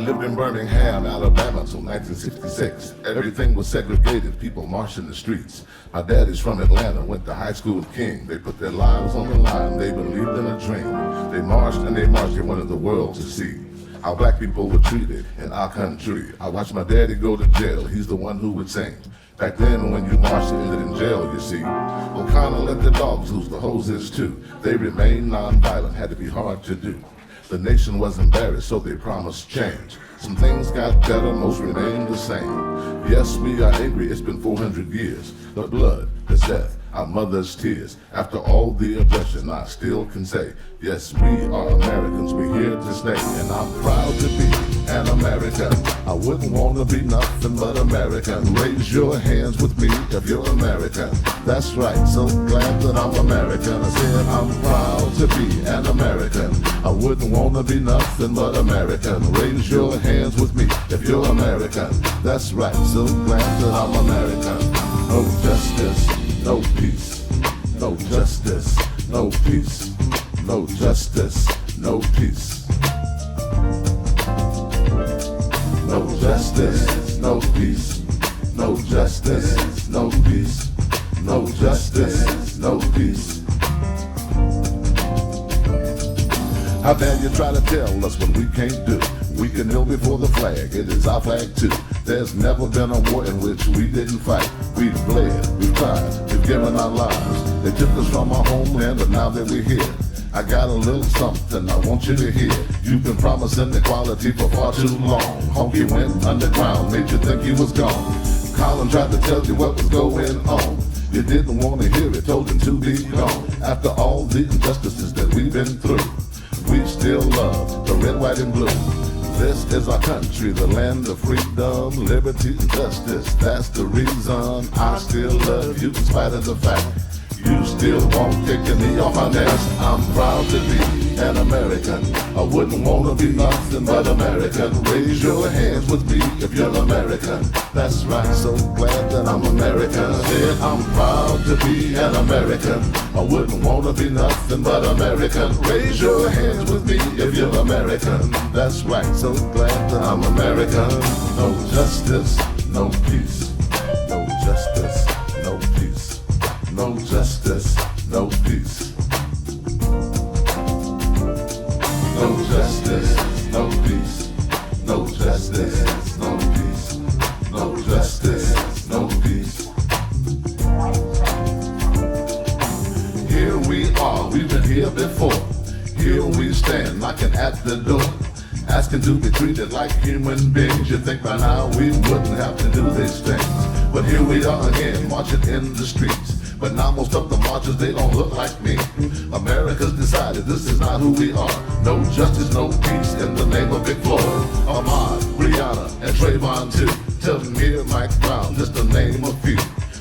lived in Birmingham, Alabama till 1966. Everything was segregated, people marched in the streets. My daddy's from Atlanta, went to high school with King. They put their lives on the line, they believed in a dream. They marched, they wanted the world to see how black people were treated in our country. I watched my daddy go to jail, he's the one who would sing. Back then, when you marched, you ended in jail, you see. O'Connor let the dogs loose, the hoses too. They remained nonviolent, had to be hard to do. The nation was embarrassed, so they promised change. Some things got better, most remained the same. Yes, we are angry, it's been 400 years. The blood, the death, our mother's tears. After all the oppression, I still can say, yes, we are Americans, we're here to stay. And I'm proud to be an American. I wouldn't want to be nothing but American. Raise your hands with me if you're American. That's right, so glad that I'm American. I said I'm proud to be an American. I wouldn't want to be nothing but American. Raise your hands with me if you're American. That's right, so glad that I'm American. No justice, no peace. No justice, no peace. No justice, no peace. No justice, no peace. No justice, no peace. No justice, no peace. How dare you try to tell us what we can't do? We can kneel before the flag, it is our flag too. There's never been a war in which we didn't fight. We've bled, we've tried, we've given our lives. They took us from our homeland, but now that we're here, I got a little something I want you to hear. You've been promising equality for far too long. Honky went underground, made you think he was gone. Colin tried to tell you what was going on. You didn't want to hear it, told him to be gone. After all the injustices that we've been through, we still love the red, white, and blue. This is our country, the land of freedom, liberty, and justice. That's the reason I still love you in spite of the fact you still won't take your knee off my nest. I'm proud to be an American. I wouldn't want to be nothing but American. Raise your hands with me if you're American. That's right, so glad that I'm American. I said I'm proud to be an American. I wouldn't want to be nothing but American. Raise your hands with me if you're American. That's right, so glad that I'm American. No justice, no peace. No justice, no peace. No justice, no peace. No justice, no peace. No justice, no peace. No justice, no peace. Here we are, we've been here before. Here we stand, knocking at the door, asking to be treated like human beings. You think by now we wouldn't have to do these things, but here we are again, marching in the streets. But now most of the marchers, they don't look like me. America's decided this is not who we are. No justice, no peace in the name of Big Floyd, Ahmaud, Breonna, and Trayvon too. Tell them here, Mike Brown, just to name a few.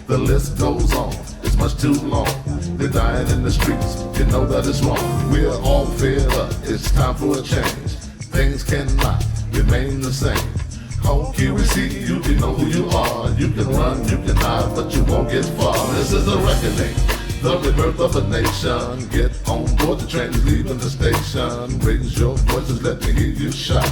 The list goes on, it's much too long. They're dying in the streets, you know that it's wrong. We're all fed up, it's time for a change. Things cannot remain the same. Honky, we see you, we know who you are. You can run, you can hide, but you won't get far. This is a reckoning, the rebirth of a nation. Get on board, the train is leaving the station. Raise your voices, let me hear you shout.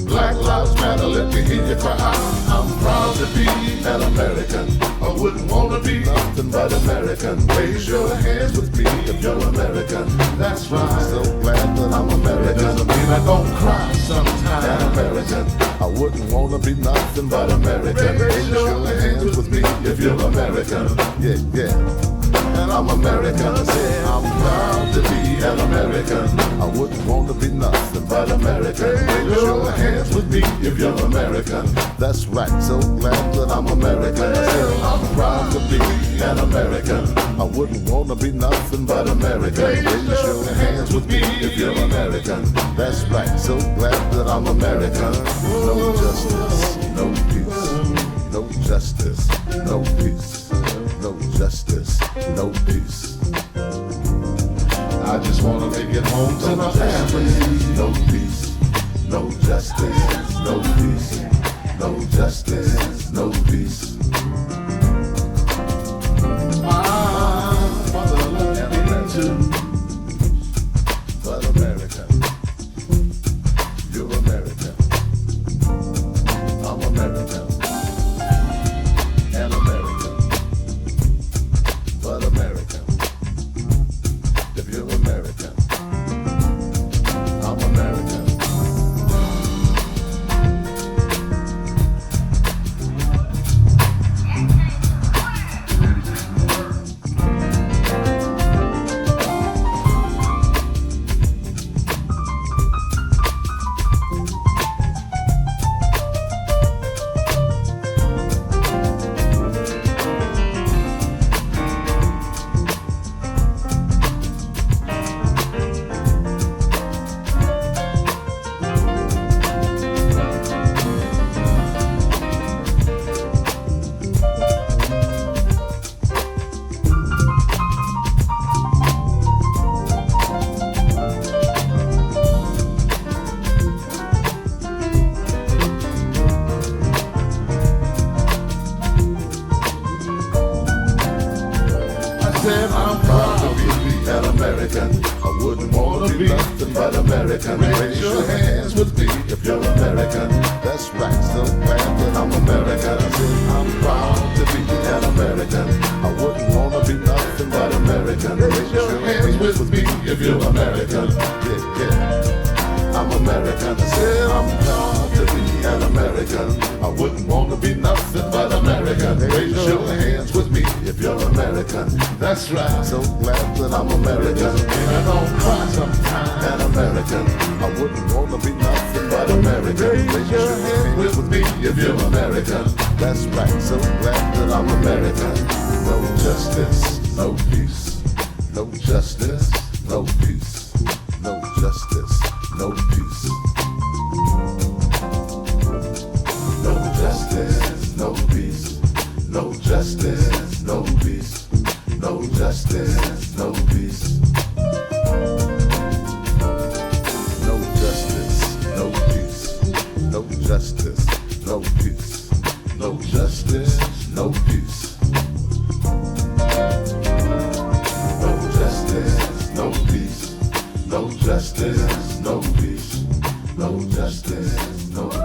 Black lives matter, let me hear you cry out. I'm proud to be an American. I wouldn't want to be nothing but American. Raise your hands with me if you're American. That's right, so glad that I'm American. Doesn't mean I don't cry sometimes. An American. I wouldn't want to be nothing but American. Raise your hands with me if you're American. Yeah, yeah. And I'm American. I say I'm proud to be an American. I wouldn't want to be nothing but American. Raise your hands with me if you're American. That's right, so glad that I'm American. I say I'm proud to be an American. I wouldn't want to be nothing but American. Raise your hands with me if you're American. That's right, so glad that I'm American. No justice, no peace. No justice, no peace. No justice, no peace. I just wanna make it home to my family. No peace, no justice, no peace. No justice, no peace. My mother loved me too, but America, you're American. wouldn't wanna be nothing but American. Raise your hands with me if you're American. That's right, so glad that I'm American. I said I'm proud to be an American. I wouldn't wanna be nothing but American. Raise your hands with me if you're American. Yeah, yeah. I'm American. I said I'm proud to be an American. I wouldn't wanna be nothing but American. Raise your hands with me if you're American. That's right. So glad that I'm American. And I don't cry sometimes. An American. I wouldn't wanna be nothing but American. Raise your hands with me if you're American. That's right. So glad that I'm American. No justice, no peace. No justice, no peace. No justice, no peace. No justice, no peace. No justice, no peace. No justice, no peace. No justice, no peace. No justice, no peace. No justice, no peace. No justice, no peace. No justice, no peace. No justice, no peace.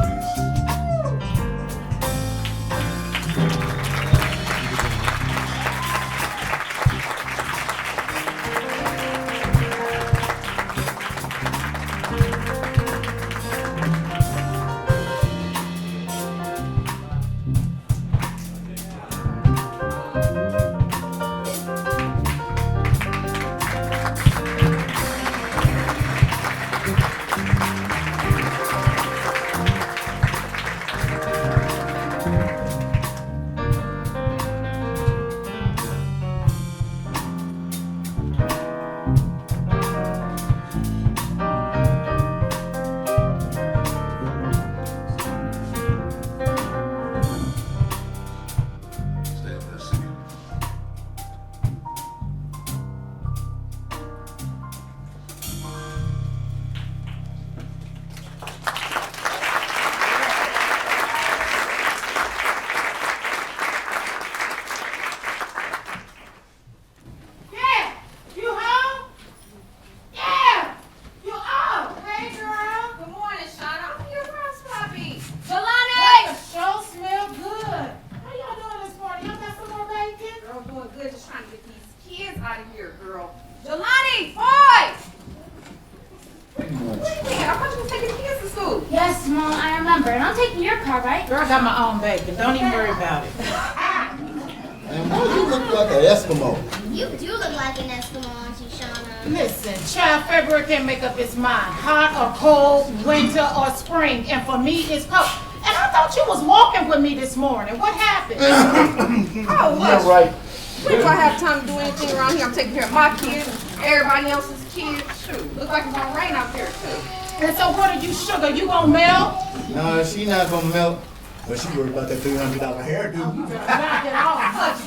Girl, I got my own bacon. Don't even worry about it. Man, why you look like an Eskimo? You do look like an Eskimo, aren't you, Shauna? Listen, child, February can't make up its mind. Hot or cold, winter or spring. And for me, it's cold. And I thought you was walking with me this morning. What happened? Yeah, right. When do I have time to do anything around here? I'm taking care of my kids, everybody else's kids. Shoot, looks like it's gonna rain out there too. And so what are you, sugar? You gonna melt? No, she not gonna melt. But she worried about that $300 hairdo. You better knock it off. Hush,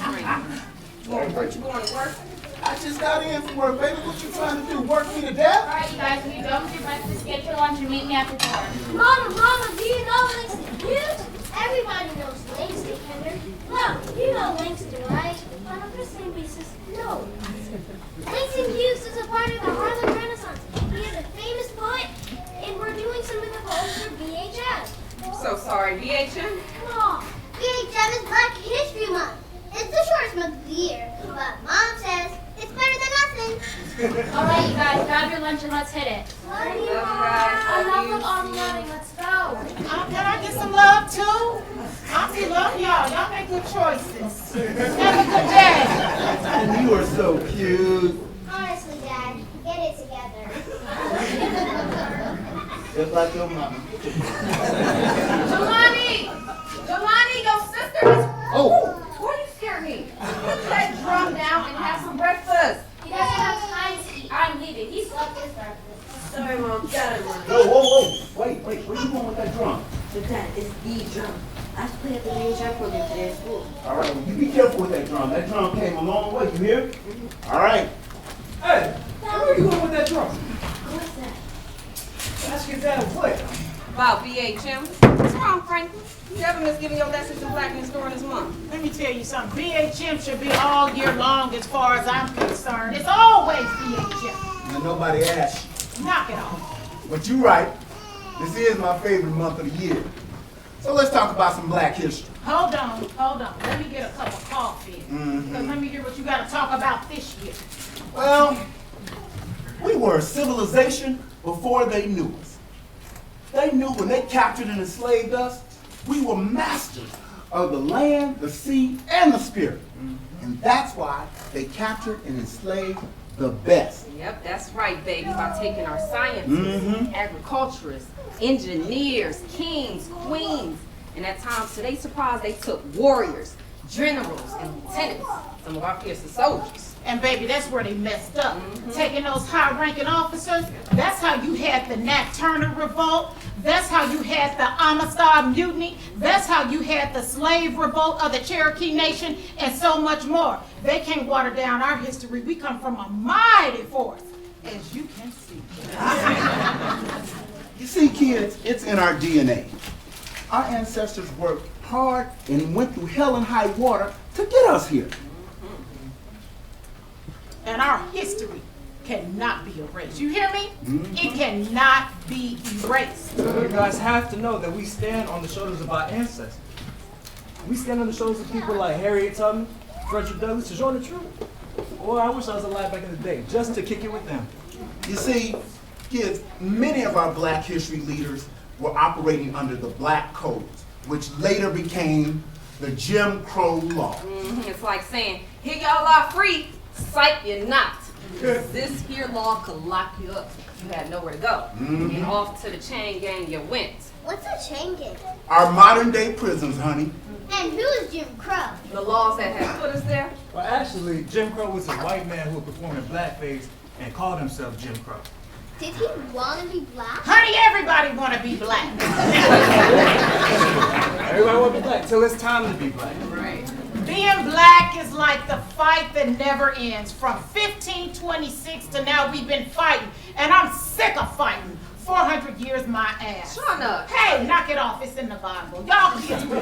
you going to work? I just got in from work, baby. What you trying to do? Work me to death? All right, you guys, when you're done with your breakfast, get your lunch and meet me after 4. Mama, do you know Langston Hughes? Everybody knows Langston, Henry. Look, you know Langston, right? On a first name basis, no. Langston Hughes is a part of the Harlem Renaissance. He is a famous poet, and we're doing some of the poems for VHS. So sorry, VHM? Come on, VHS is Black History Month. It's the shortest month of the year, but Mom says it's better than nothing. All right, you guys, grab your lunch and let's hit it. Love you, Love you Mom. guys. I love all the loving. Let's go. Can I get some love too? I love y'all. Y'all make good choices. Have a good day. And you are so cute. Honestly, Dad, get it together. Just like your mama. Jelani, your sister is... Oh! Why you scare me? Put that drum down and have some breakfast. He doesn't have time to eat. I'm leaving. He slept his breakfast. Sorry, Mom. Got it, Mom. Whoa. Wait. Where you going with that drum? So Dad, it's the drum. I have to play at the VHR program today at school. All right, well, you be careful with that drum. That drum came a long way, you hear? All right. Hey, where you going with that drum? What's that? Ask your dad what? About VHM. What's wrong, Franklin? You never miss giving your lessons in blackness during this month. Let me tell you something. BHM should be all year long as far as I'm concerned. It's always BHM. And nobody asked you. Knock it off. But you're right. This is my favorite month of the year. So let's talk about some black history. Hold on. Let me get a cup of coffee. Because let me hear what you got to talk about this year. Well, we were a civilization before they knew us. They knew when they captured and enslaved us, we were masters of the land, the sea, and the spirit. And that's why they captured and enslaved the best. Yep, that's right, baby. By taking our scientists, agriculturists, engineers, kings, queens, and at times, to their surprise, they took warriors, generals, and lieutenants, some of our fiercest soldiers. And baby, that's where they messed up. Taking those high-ranking officers, that's how you had the Nat Turner revolt. That's how you had the Amistad Mutiny. That's how you had the slave revolt of the Cherokee Nation, and so much more. They can't water down our history. We come from a mighty force, as you can see. You see, kids, it's in our DNA. Our ancestors worked hard and went through hell and high water to get us here. And our history cannot be erased. You hear me? It cannot be erased. You guys have to know that we stand on the shoulders of our ancestors. We stand on the shoulders of people like Harriet Tubman, Frederick Douglass, Sojourner Truth. Boy, I wish I was alive back in the day just to kick it with them. You see, kids, many of our black history leaders were operating under the black codes, which later became the Jim Crow law. It's like saying, here y'all are free, psych you're not. This here law could lock you up. You had nowhere to go. And off to the chain gang you went. What's a chain gang? Our modern day prisons, honey. And who is Jim Crow? The laws that have put us there. Well, actually, Jim Crow was a white man who performed in blackface and called himself Jim Crow. Did he want to be black? Honey, everybody want to be black. Everybody want to be black till it's time to be black. Right. Being black is like the fight that never ends. From 1526 to now, we've been fighting. And I'm sick of fighting. 400 years my ass. Shut up. Hey, knock it off. It's in the Bible. Y'all kids will.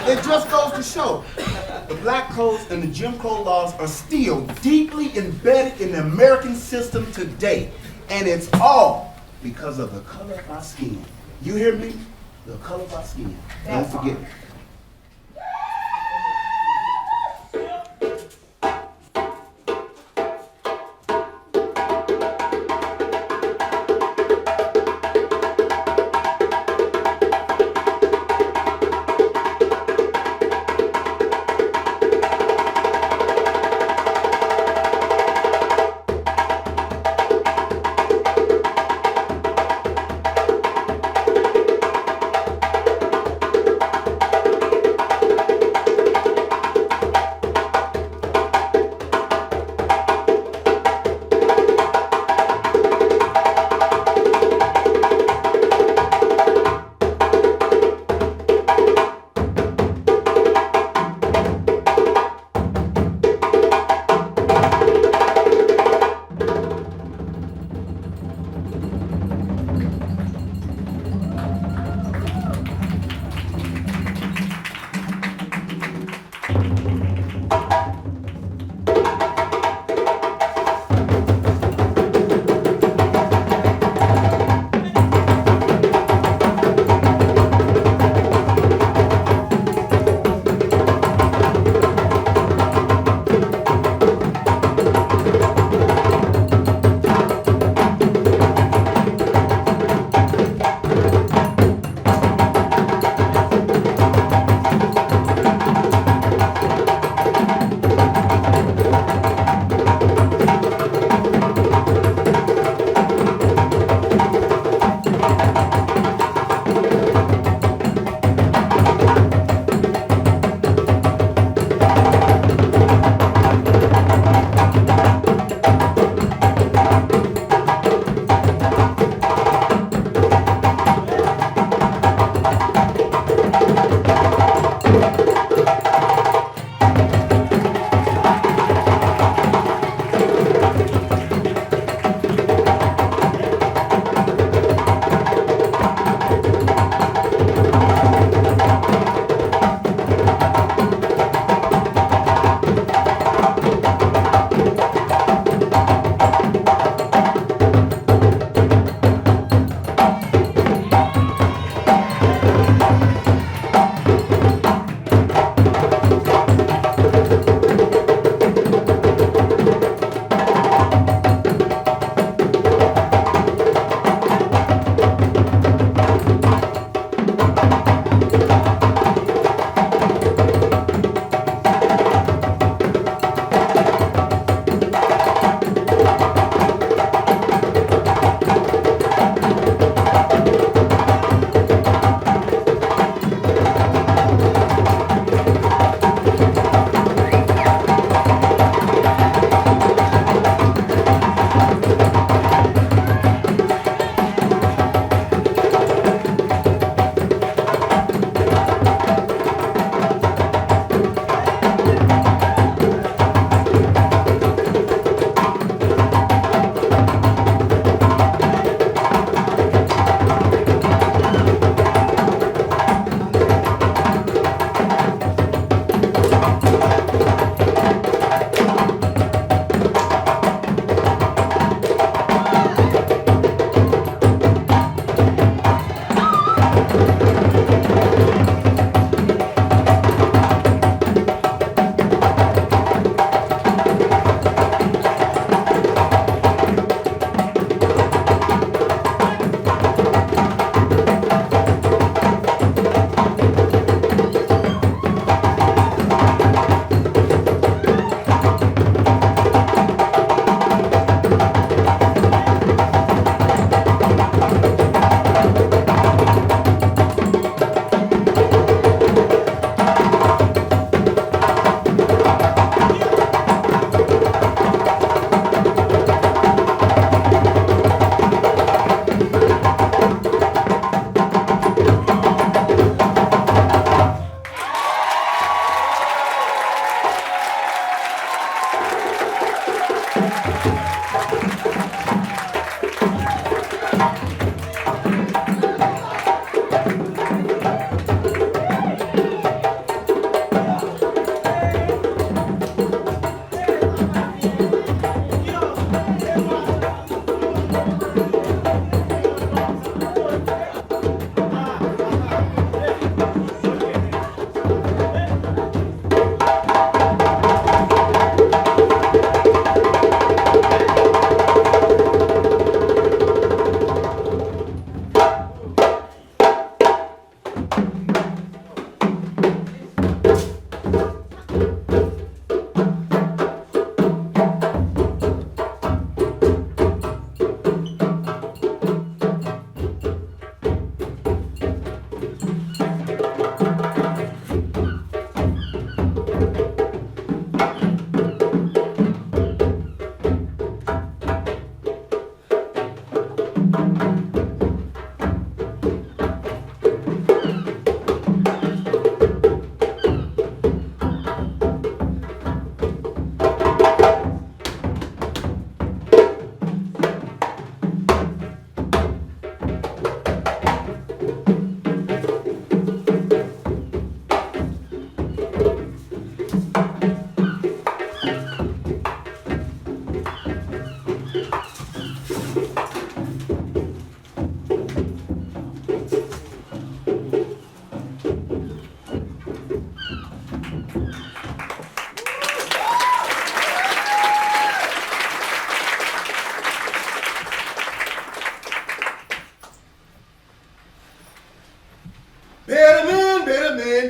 It just goes to show the black codes and the Jim Crow laws are still deeply embedded in the American system today. And it's all because of the color of our skin. You hear me? The color of our skin. Don't forget it.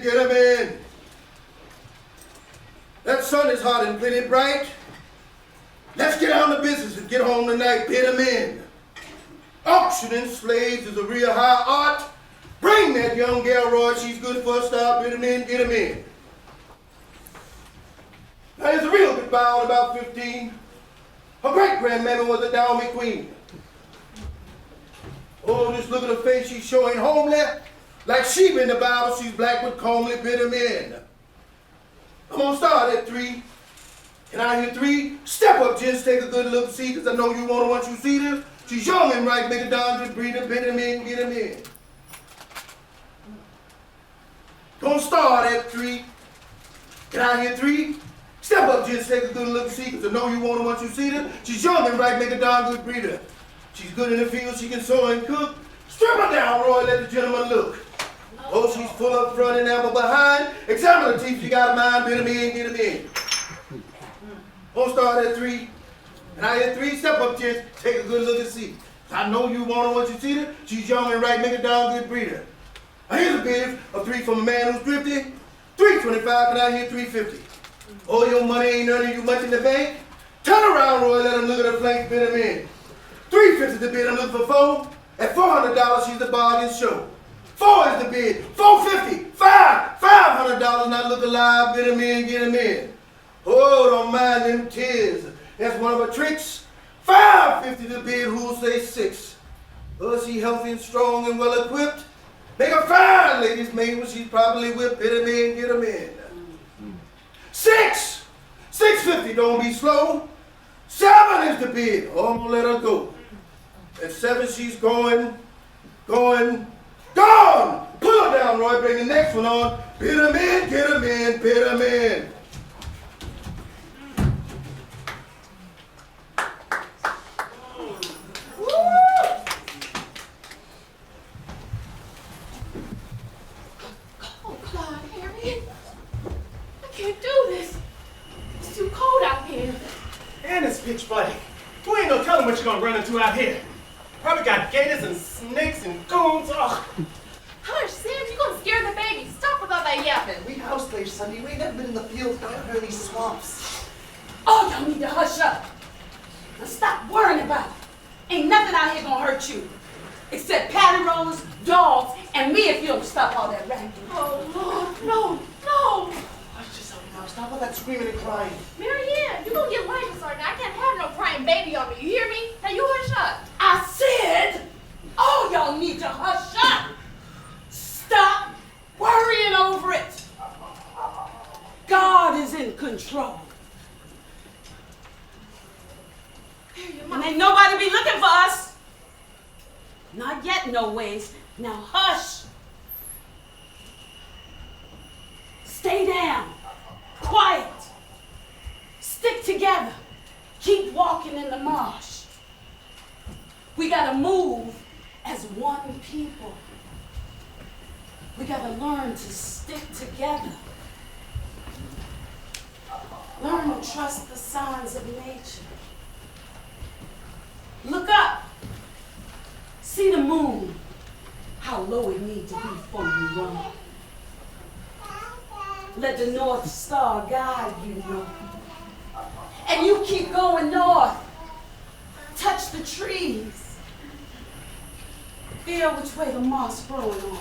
Get 'em in. That sun is hot and plenty bright. Let's get down to business and get home tonight. Bid 'em in. Auctioning slaves is a real high art. Bring that young gal, Roy. She's good for a start. Bid 'em in, get 'em in. Now, there's a real good boy, about 15. Her great-grandmammy was a Dowmy queen. Oh, just look at her face. She's showing homely. Like sheep in the Bible, she's black with comely. Bid 'em in. I'm gonna start at 3. Can I hear 3? Step up, gents, take a good look, see, because I know you want her once you see this. She's young and right, make a darn good breeder. Bid 'em in, get 'em in. Gonna start at 3. Can I hear 3? Step up, gents, take a good look, see, because I know you want her once you see her. She's young and right, make a darn good breeder. She's good in the field, she can sew and cook. Strip her down, Roy, let the gentleman look. Oh, she's full up front and ample behind. Examine the teeth, you got a mind, bid 'em in, get 'em in. Gonna start at 3. And I hear 3, step up, gents, take a good look and see. I know you want her once you see her. She's young and right, make a darn good breeder. Now here's a bid of 3 from a man who's thrifty. 325, can I hear 350? Oh, your money ain't earning you much in the bank? Turn around, Roy, let him look at her flanks, bid 'em in. 350 the bid, I'm looking for 4. At $400, she's the bargain show. 4 is the bid. 450. 500 $500, not look alive. Bid 'em in, get 'em in. Oh, don't mind them tears. That's one of her tricks. 550 the bid. Who'll say 6? Oh, she healthy and strong and well equipped. Make a fine lady's maid when she's properly whipped. Bid 'em in, get 'em in. 6. 650. Don't be slow. 7 is the bid. Oh, I'm gonna let her go. At 7, she's gone. Pull her down, Roy. Bring the next one on. Bid 'em in, get 'em in, bid 'em in. Oh, God, Harriet. I can't do this. It's too cold out here. And it's pitch black. You ain't no telling what you're gonna run into out here. Probably got gators and snakes and goons. Oh. Hush, Sam, you're gonna scare the baby. Stop with all that yapping. We house slaves, Sunday. We ain't never been in the fields down here in these swamps. Oh, y'all need to hush up. Now stop worrying about it. Ain't nothing out here gonna hurt you. Except patty rolls, dogs, and me if you don't stop all that racket. Oh, Lord, no. Hush yourself now. Stop all that screaming and crying. Marianne, you're gonna get life started. I can't have no crying baby on me. You hear me? Now you hush up. I said, all y'all need to hush up. Stop worrying over it. God is in control. And ain't nobody be looking for us. Not yet, no ways. Now hush. Stay down. Quiet. Stick together. Keep walking in the marsh. We gotta move as one people. We gotta learn to stick together. Learn to trust the signs of nature. Look up. See the moon, how low it needs to be before you run. Let the North Star guide you north. And you keep going north. Touch the trees. Feel which way the moss growing on.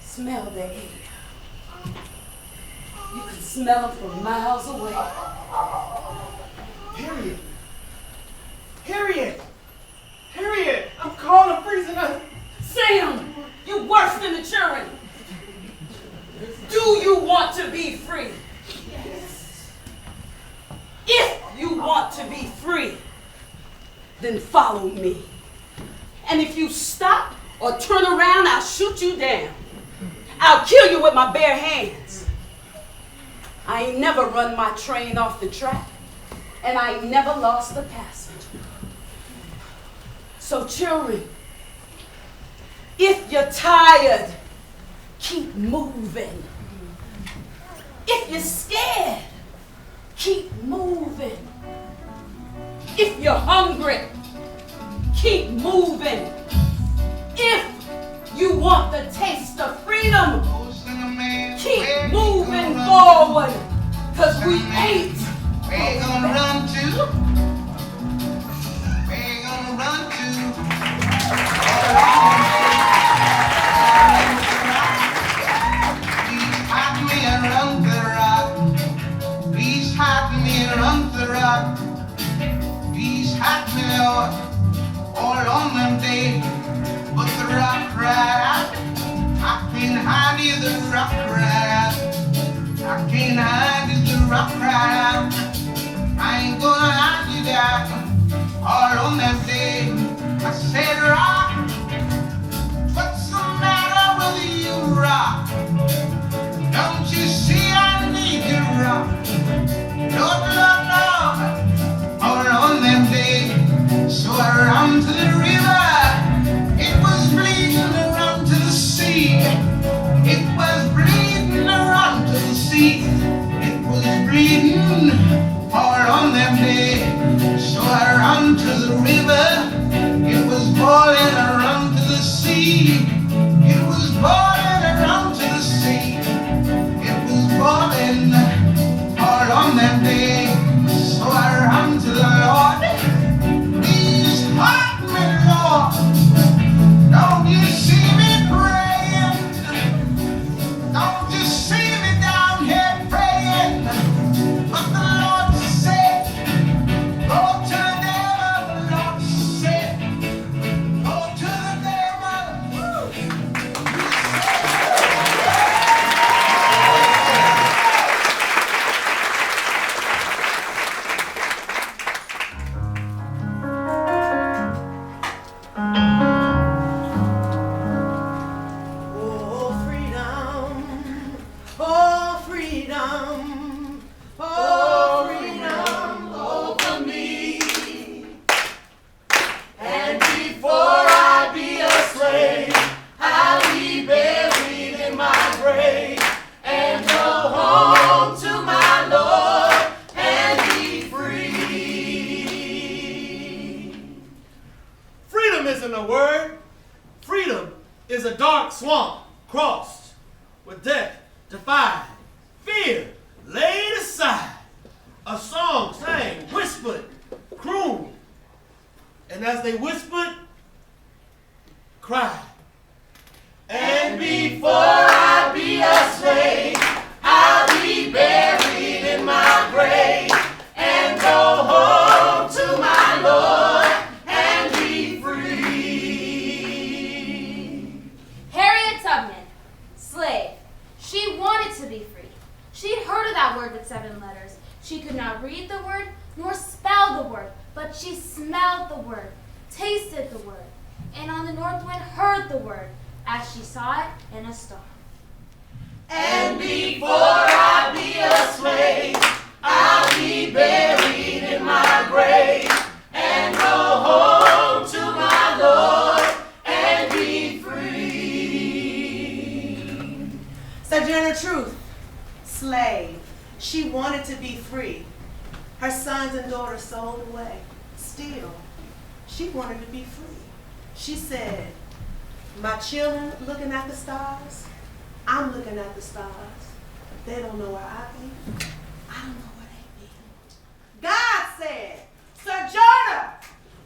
Smell the air. You can smell it from miles away. Harriet! Harriet! Harriet! I'm cold, I'm freezing up. Sam, you worse than the children. Do you want to be free? Yes. If you want to be free, then follow me. And if you stop or turn around, I'll shoot you down. I'll kill you with my bare hands. I ain't never run my train off the track, and I ain't never lost a passenger. So children, if you're tired, keep moving. If you're scared, keep moving. If you're hungry, keep moving. If you want the taste of freedom, keep moving forward, 'cause we ain't gonna run to. We're gonna run to. Please hide me around the rock. Please hide me around the rock. Please hide me, Lord, all on them day. But the rock cried out. I can't hide you, the rock cried out. I can't hide you, the rock cried out. I ain't gonna hide you down all on that day. I said, rock, what's the matter with you, rock? Don't you see I need you, rock? Lord, Lord, Lord, all on that day. So I ran to the river. It was bleeding around to the sea. It was bleeding around to the sea. It was bleeding all on that day. So I ran to the river. It was boiling around to the sea. It was boiling around to the sea. It was boiling all on that day. So I ran to the Lord. Please help me, Lord. Don't you see me praying? Don't you see me down here praying? But the Lord said, go to the devil. The Lord said, go to the devil. Oh, freedom. Oh, freedom. Oh, freedom over me. And before I be a slave, I'll be buried in my grave and go home to my Lord and be free. Freedom isn't a word. Freedom is a dark swamp crossed with death defied, fear laid aside. A song sang, whispered, crooned, and as they whispered, cried. And before I be a slave, I'll be buried in my grave and go home to my Lord and be free. Harriet Tubman, slave. She wanted to be free. She'd heard of that word with 7 letters. She could not read the word nor spell the word, but she smelled the word, tasted the word, and on the north wind heard the word as she saw it in a star. And before I be a slave, I'll be buried in my grave sons and daughters sold away. Still, she wanted to be free. She said, my children looking at the stars, I'm looking at the stars. They don't know where I be. I don't know where they be. God said, Sojourner,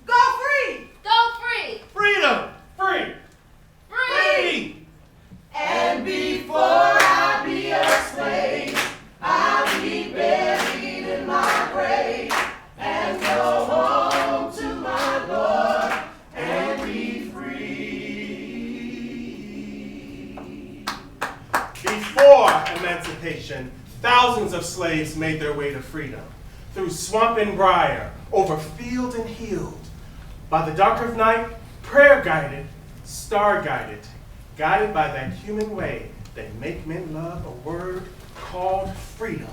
go free. Go free. Freedom! Free! Free. And before I be a slave, I'll be buried in my grave and go home to my Lord and be free. Before emancipation, thousands of slaves made their way to freedom. Through swamp and briar, over field and hill. By the dark of night, prayer guided, star guided, guided by that human way that make men love a word called freedom.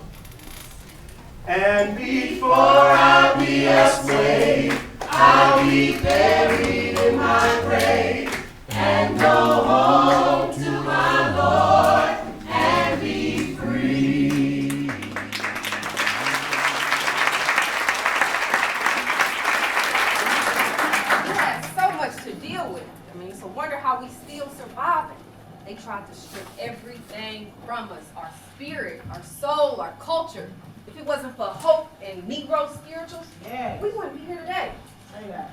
And before I be a slave, I'll be buried in my grave and go home to my Lord and be free. We had so much to deal with. I mean, it's a wonder how we still surviving. They tried to strip everything from us, our spirit, our soul, our culture. If it wasn't for hope and Negro spirituals, we wouldn't be here today.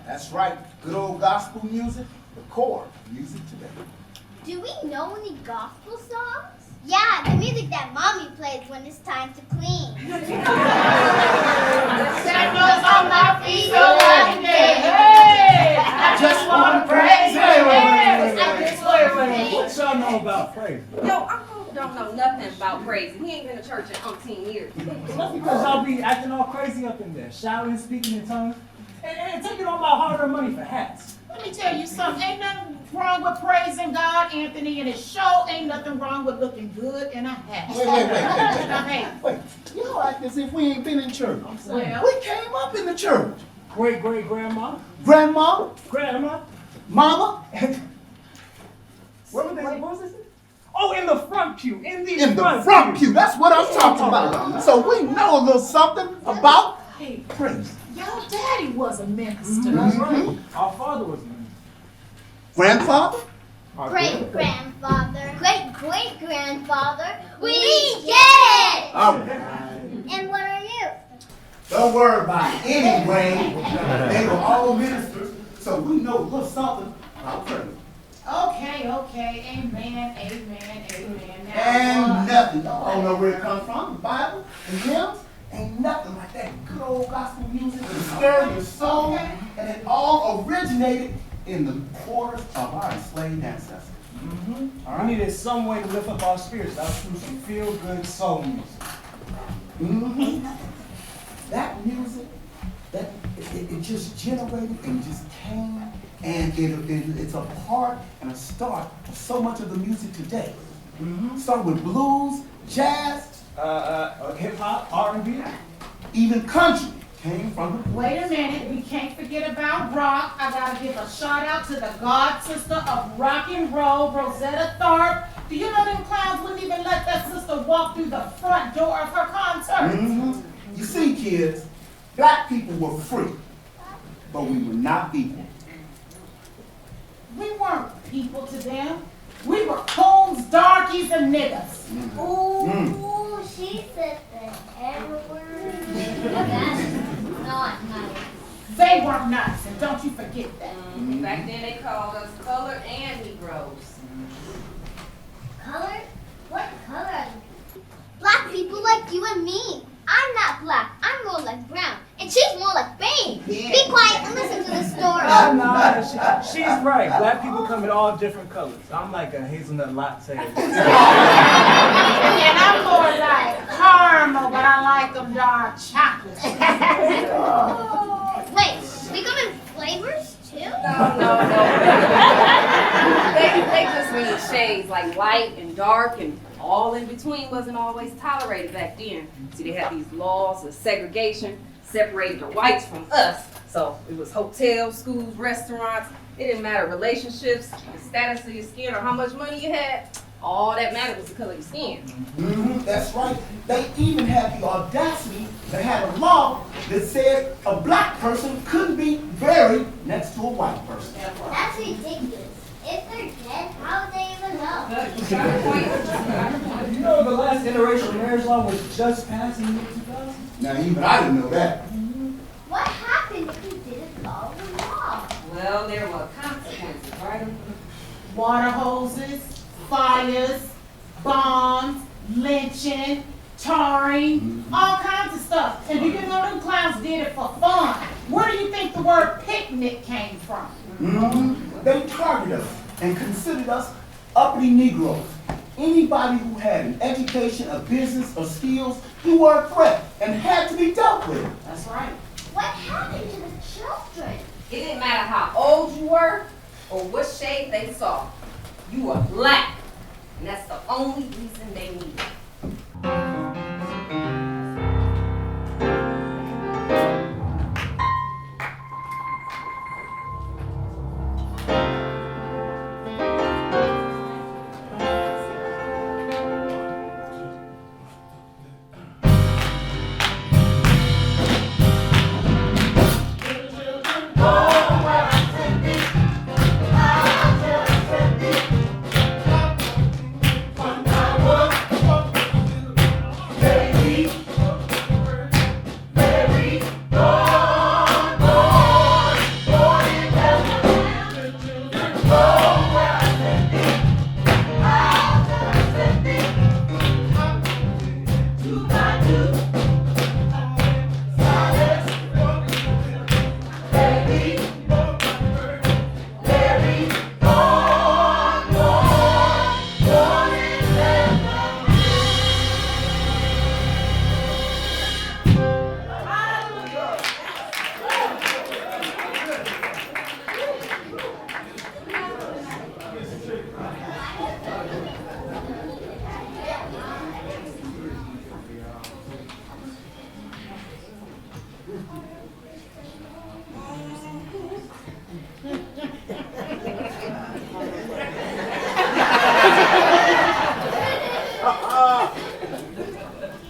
That's right. Good old gospel music, the core music today. Do we know any gospel songs? Yeah, the music that mommy plays when it's time to clean. Sandals on my feet so I can hey, I just want to praise What y'all know about praise? Yo, Uncle don't know nothing about praising. He ain't been to church in umpteen years. That's because y'all be acting all crazy up in there, shouting, speaking in tongues, and taking all my hard-earned money for hats. Let me tell you something. Ain't nothing wrong with praising God, Anthony, and it sure ain't nothing wrong with looking good in a hat. Wait. You act as if we ain't been in church. Well, We came up in the church. Great-great-grandma? Grandma, Grandma? mama, Where was they supposed to sit? Oh, in the front pew. In in the front pew. That's what I'm talking about. So we know a little something about praise. your daddy was a minister. That's right. Our father was a minister. Grandfather? Great-grandfather. Great-great-grandfather. We get it! All right. And what are you? Don't worry about it. Anyway, they were all ministers, so we know a little something about praise. Okay, amen. Now, And nothing. I don't know where it comes from. The Bible, the hymns, ain't nothing like that good old gospel music to stir your soul. And it all originated in the quarters of our enslaved ancestors. We needed some way to lift up our spirits. That was through some feel-good soul music. That music, it just generated and just came, and it's a part and a start of so much of the music today. Start with blues, jazz, hip-hop, R&B, even country came from the wait a minute, we can't forget about rock. I gotta give a shout out to the god sister of rock and roll, Rosetta Tharpe. Do you know them clowns wouldn't even let that sister walk through the front door of her concert? You see, kids, black people were free, but we were not equal. We weren't people to them. We were coons, darkies, and niggas. Ooh, she said the N-word. That's not nice. They weren't nice, and don't you forget that. Back then they called us colored and Negroes. Color? What color are you? Black people like you and me. I'm not black. I'm more like brown. And she's more like beige. Be quiet and listen to the story. She's right. Black people come in all different colors. I'm like a hazelnut latte. And I'm more like caramel, but I like them dark chocolate. Wait, we come in flavors too? No. They just mean shades, like light and dark, and all in between wasn't always tolerated back then. See, they had these laws of segregation, separated the whites from us. So it was hotels, schools, restaurants. It didn't matter relationships, the status of your skin, or how much money you had. All that mattered was the color of your skin. That's right. They even had the audacity to have a law that said a black person couldn't be buried next to a white person. That's ridiculous. If they're dead, how would they even know? You know the last interracial marriage law was just passed in the year 2000? Now, even I didn't know that. What happened if you didn't follow the law? Well, there were consequences, right? Water hoses, fires, bombs, lynching, tarring, all kinds of stuff. And do you know them clowns did it for fun? Where do you think the word picnic came from? They targeted us and considered us uppity Negroes. Anybody who had an education, a business, or skills, you were a threat and had to be dealt with. That's right. What happened to the children? It didn't matter how old you were or what shade they saw. You were black. And that's the only reason they needed it.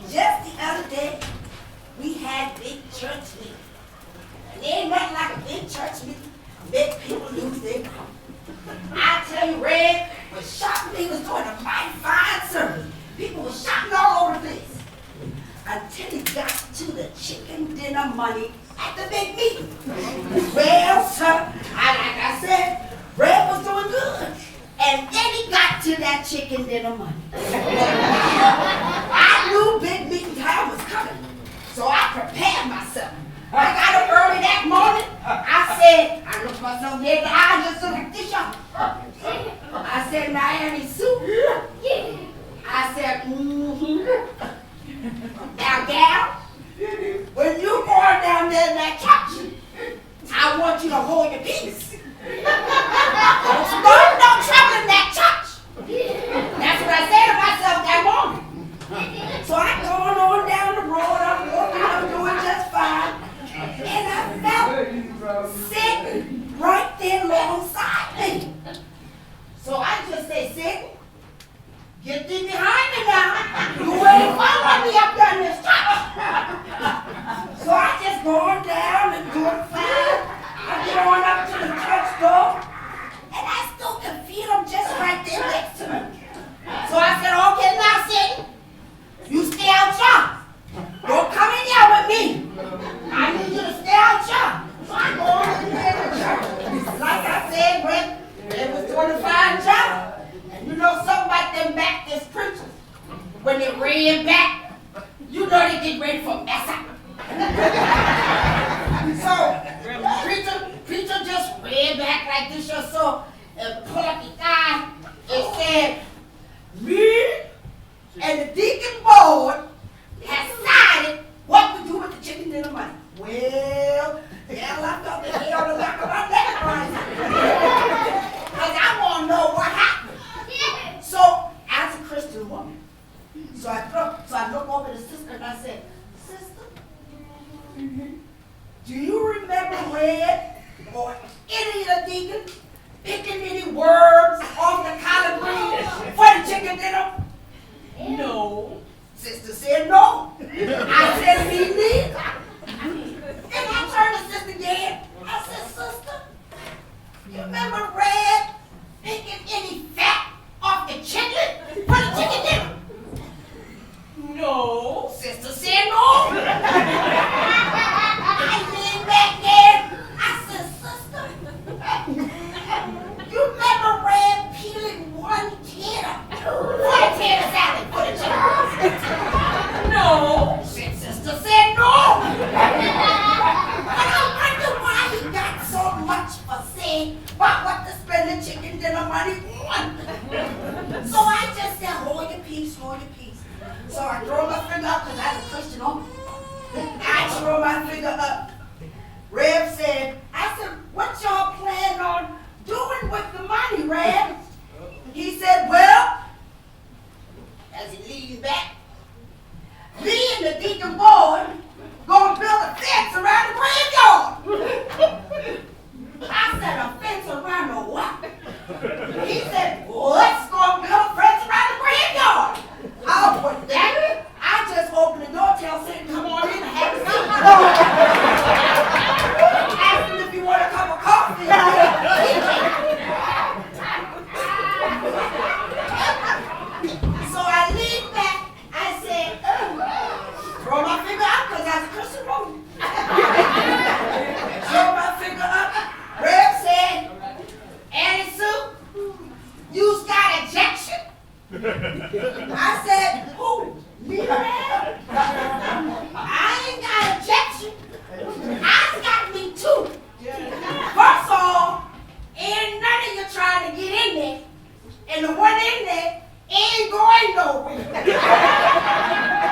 Just the other day, we had big church meeting. And there ain't nothing like a big church meeting to make people lose their mind. I tell you, Red was shouting, he was doing a mighty fine service. People were shouting all over the place. Until he got to the chicken dinner money at the big meeting. Well, sir, like I said, Red was doing good. And then he got to that chicken dinner money. I knew big meeting time was coming, so I prepared myself. I got up early that morning. I looked myself dead in the eye just like this, y'all. I said, Miami soup. I said, Now, gal, when you going down there in that couch, I want you to hold your peace. Don't start no trouble in that church. That's what I said to myself that morning. So I'm going on down the road, I'm walking, I'm doing just fine. And I felt sitting right there alongside me. So I just said, Sitting, get thee behind me now. You ain't following me up there in this church. So I just going down and doing fine. I'm going up to the church door, and I still can feel them just right there next to me. So I said, okay, now Sitting, you stay out y'all. Don't come in here with me. I need you to stay out y'all. So I go on in there to church. Like I said, Brent, they was doing a fine job. And you know something about them Baptist preachers? When they ran back, you know they get ready for mess up. So, preacher just ran back like this or so and pull up his thigh and said, me and the deacon board has decided what to do with the chicken dinner money. Well, I felt the hair on the back of my neck rising. Because I want to know what happened. So, as a Christian woman, so I look over at the sister and I said, Sister, do you remember Red or any of the deacons picking any worms off the collard greens for the chicken dinner? No. Sister said no. I said me neither. And I turned to Sister again. I said, Sister, you remember Red picking any fat off the chicken for the chicken dinner? No. Sister said no. I leaned back there. I said, Sister, you remember Red peeling one tater for the tater salad for the chicken? No. Sister said no. But I wonder why he got so much for saying about what to spend the chicken dinner money on. So I just said, hold your peace, hold your peace. So I throw my finger up because I was a Christian on me. I throw my finger up. Rev said, I said, what y'all plan on doing with the money, Rev? He said, well, as he leans back, me and the deacon boy gonna build a fence around the graveyard. I said, a fence around the what? He said, what's gonna build a fence around the graveyard? I'll put that. I just opened the door, tell Satan, come on in and have a seat. Asked him if he wanted a cup of coffee. So I leaned back. I said, throw my finger up because that's a Christian woman. Throw my finger up. Rev said, Annie Sue, you's got ejection? I said, who? Me, Rev? I ain't got ejection. I got me too. First of all, ain't none of you trying to get in there. And the one in there ain't going nowhere. Yeah.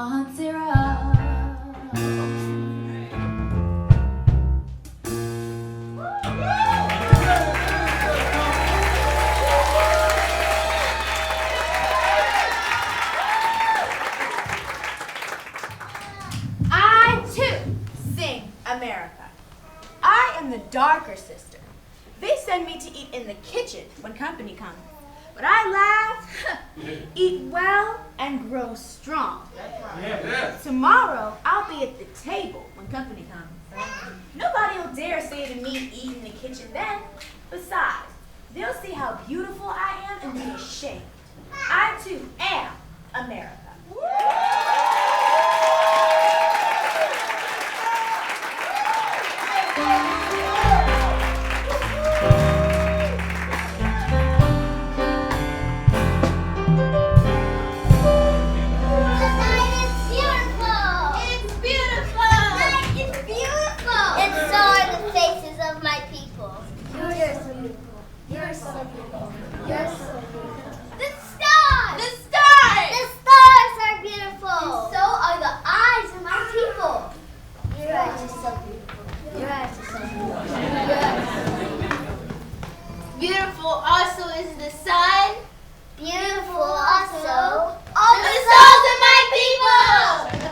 Aunt Sarah. I too sing America. I am the darker sister. They send me to eat in the kitchen when company comes. But I laugh, eat well, and grow strong. Tomorrow, I'll be at the table when company comes. Nobody will dare say to me, eat in the kitchen then. Besides, they'll see how beautiful I am and be ashamed. I too am America. Beautiful also is the sun. Beautiful also all the souls of my people.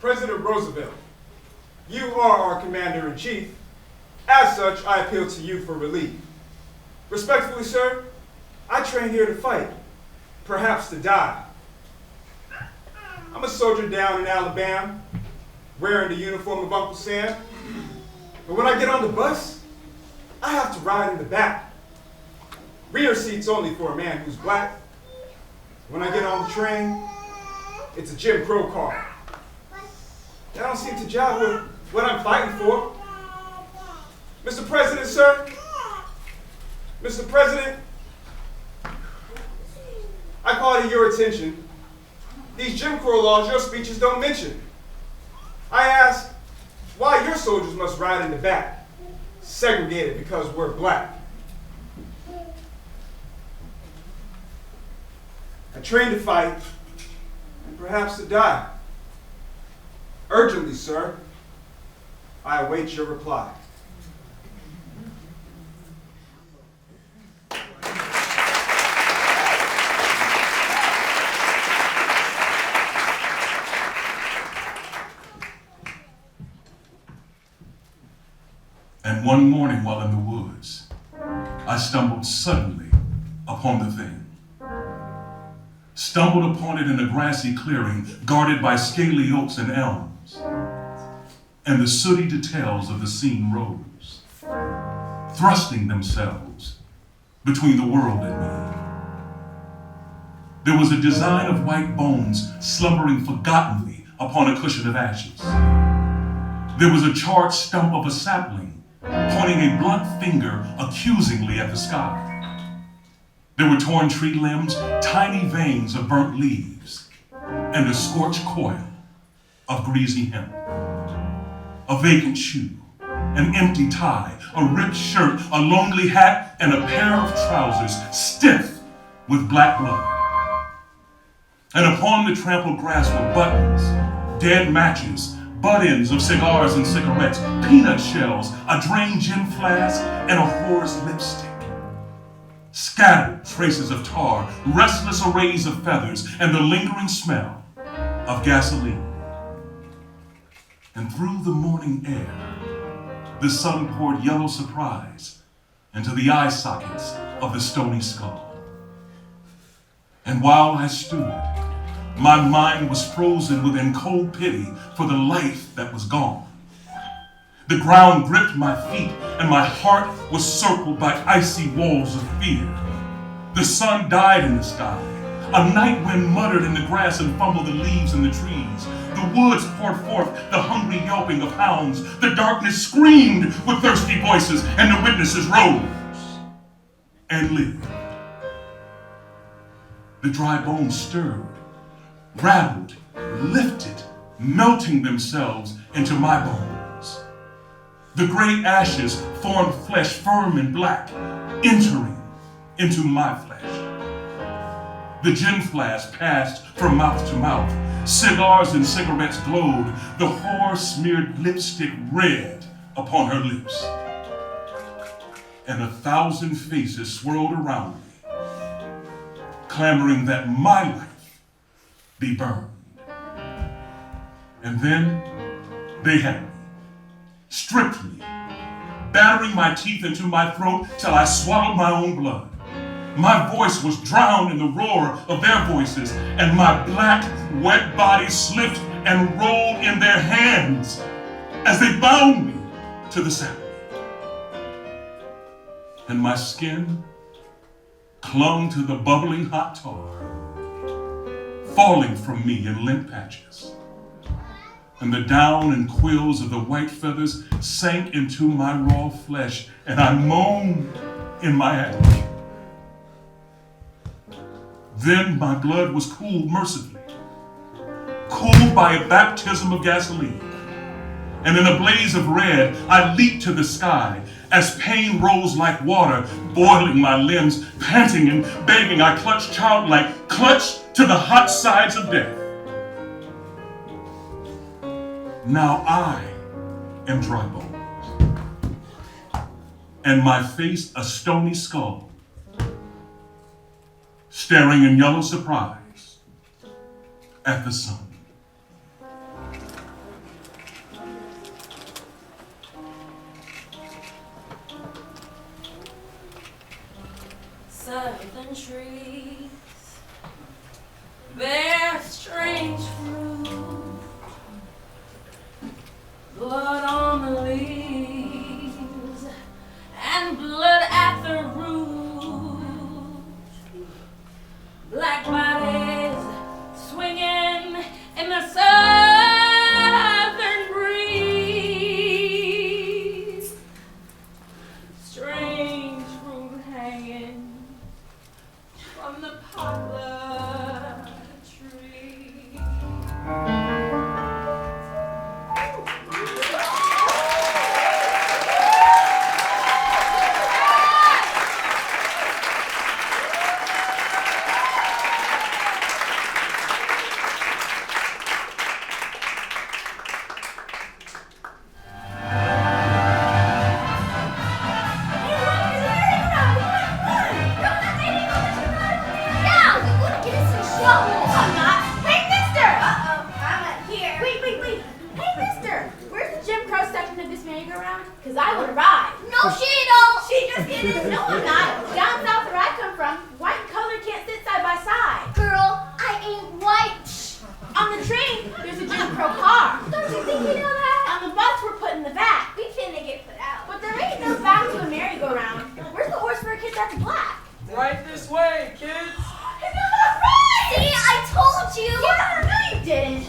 President Roosevelt, you are our Commander-in-Chief. As such, I appeal to you for relief. Respectfully, sir, I train here to fight, perhaps to die. I'm a soldier down in Alabama, wearing the uniform of Uncle Sam. But when I get on the bus, I have to ride in the back. Rear seat's only for a man who's black. When I get on the train, it's a Jim Crow car. That don't seem to jive with what I'm fighting for. Mr. President, sir. Mr. President, I call to your attention these Jim Crow laws your speeches don't mention. I ask why your soldiers must ride in the back, segregated because we're black. I train to fight and perhaps to die. Urgently, sir, I await your reply. And one morning while in the woods, I stumbled suddenly upon the thing. Stumbled upon it in a grassy clearing guarded by scaly oaks and elms. And the sooty details of the scene rose, thrusting themselves between the world and me. There was a design of white bones slumbering forgottenly upon a cushion of ashes. There was a charred stump of a sapling pointing a blunt finger accusingly at the sky. There were torn tree limbs, tiny veins of burnt leaves, and a scorched coil of greasy hemp. A vacant shoe, an empty tie, a ripped shirt, a lonely hat, and a pair of trousers stiff with black blood. And upon the trampled grass were buttons, dead matches, butt-ends of cigars and cigarettes, peanut shells, a drained gin flask, and a whore's lipstick. Scattered traces of tar, restless arrays of feathers, and the lingering smell of gasoline. And through the morning air, the sun poured yellow surprise into the eye sockets of the stony skull. And while I stood, my mind was frozen within cold pity for the life that was gone. The ground gripped my feet, and my heart was circled by icy walls of fear. The sun died in the sky. A night wind muttered in the grass and fumbled the leaves in the trees. The woods poured forth the hungry yelping of hounds. The darkness screamed with thirsty voices, and the witnesses rose and lived. The dry bones stirred, rattled, lifted, melting themselves into my bones. The gray ashes formed flesh firm and black, entering into my flesh. The gin flask passed from mouth to mouth. Cigars and cigarettes glowed, the whore-smeared lipstick red upon her lips. And 1,000 faces swirled around me, clamoring that my life be burned. And then they had me, stripped me, battering my teeth into my throat till I swallowed my own blood. My voice was drowned in the roar of their voices, and my black, wet body slipped and rolled in their hands as they bound me to the saddle. And my skin clung to the bubbling hot tar, falling from me in limp patches. And the down and quills of the white feathers sank into my raw flesh, and I moaned in my agony. Then my blood was cooled mercifully, cooled by a baptism of gasoline. And in a blaze of red, I leaped to the sky as pain rose like water, boiling my limbs, panting and begging. I clutched childlike, clutched to the hot sides of death. Now I am dry bones, and my face a stony skull, staring in yellow surprise at the sun. Southern trees bear strange fruit, blood on the leaves and blood at the root. Black bodies swinging in the southern breeze. Strange fruit hanging from the poplar tree. Cause I wanna ride. No, she don't. She just kidding. No, I'm not. Down south where I come from, white and color can't sit side by side. Girl, I ain't white. On the train, there's a Jim Crow car. Don't you think you know that? On the bus, we're put in the back. We finna get put out. But there ain't no back to a merry-go-round. Where's the horse for a kid that's black? Right this way, kids. See, I told you. Yeah, no, you didn't.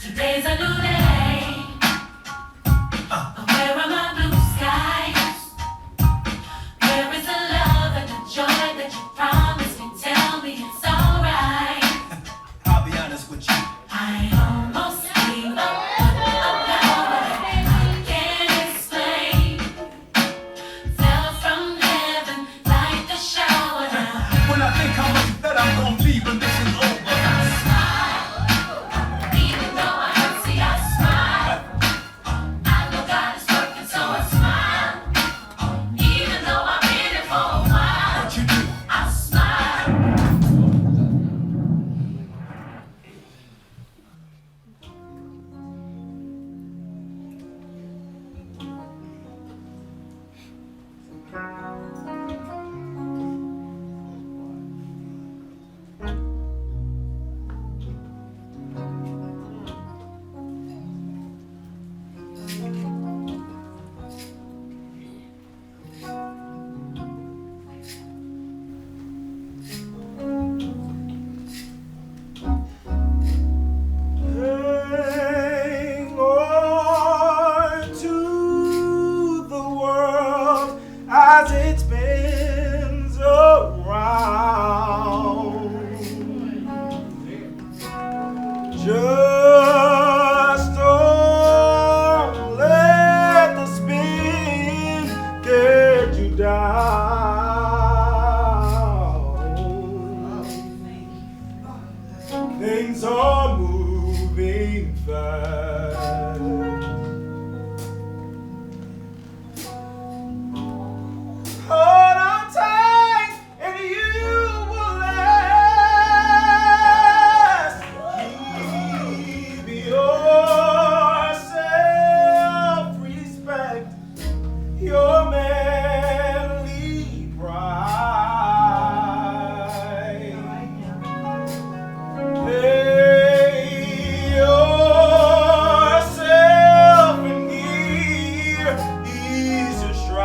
Today's a new day. But where are my blue skies? Where is the love and the joy that you promised me? Tell me it's alright. I'll be honest with you. I almost gave up power that I can't explain. Fell from heaven like a shower now. When I think how much better I'm gonna be when this is over. The storm, let the spin get you down. Things are moving fast. Hold on tight, and you will last. Keep your self-respect, your manly pride. Lay yourself in gear, ease your stride.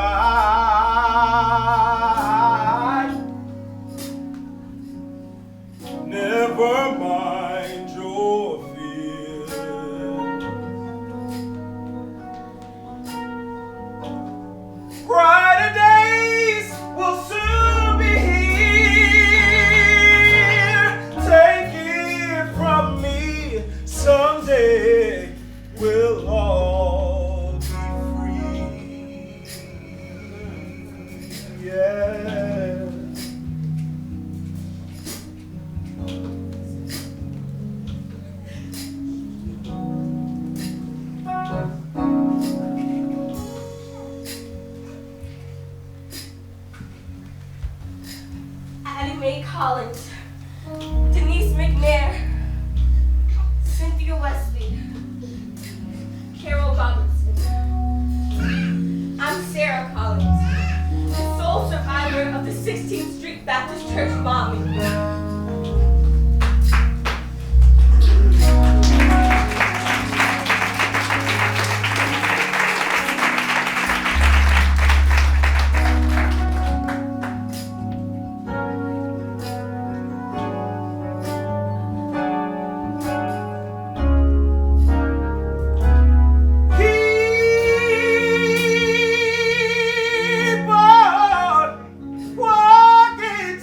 Never mind your fear. Brighter days will soon be here. Take it from me, someday we'll all be free. Yeah. Addie Mae Collins, Denise McNair, Cynthia Wesley, Carol Robinson. I'm Sarah Collins, the sole survivor of the 16th Street Baptist Church bombing. Keep on walking.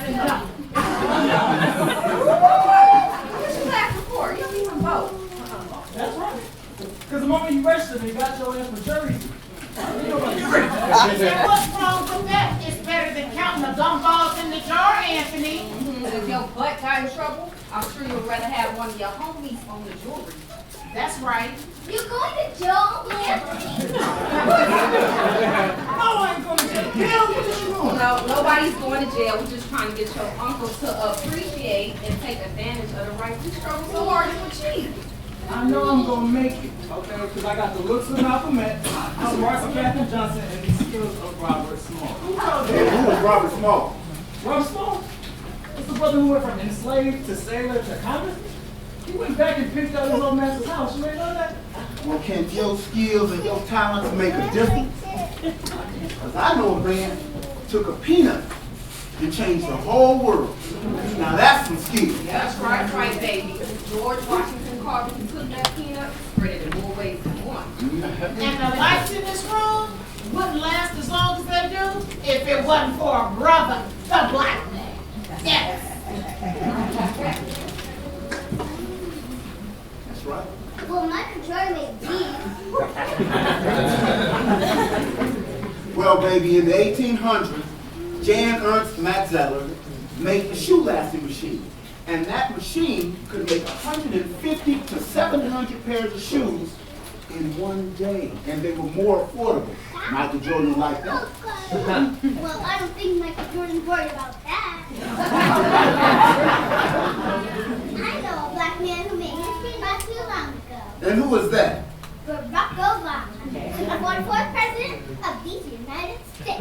doesn't know. What you laughing for? You don't even vote. That's right. Because the moment you registered, they got your ass for jury. And what's wrong with that? It's better than counting the gumballs in the jar, Anthony. If your butt got in trouble, I'm sure you'd rather have one of your homies on the jury. That's right. You going to jail, Anthony? No, I ain't going to jail. Hell, what is you doing? No, nobody's going to jail. We're just trying to get your uncle to appreciate and take advantage of the right you struggle so hard to achieve. I know I'm going to make it, okay? Because I got the looks of Malcolm X, the smarts of Captain Johnson, and the skills of Robert Small. Who was Robert Small? Robert Small? It's the brother who went from enslaved to sailor to congressman. He went back and picked up his old master's house. You ain't know that? Well, can your skills and your talents make a difference? Because I know a man took a peanut and changed the whole world. Now that's some skill. That's right, baby. George Washington Carver took that peanut, spread it in more ways than one. And the lights in this room wouldn't last as long as they do if it wasn't for a brother, the black man. Yes. That's right. Well, Michael Jordan made these. Well, baby, in the 1800s, Jan Ernst Metzeler made a shoe lasting machine. And that machine could make 150 to 700 pairs of shoes in one day. And they were more affordable. Michael Jordan liked that. Well, I don't think Michael Jordan's worried about that. I know a black man who made history not too long ago. And who was that? Barack Obama, the 44th president of these United States.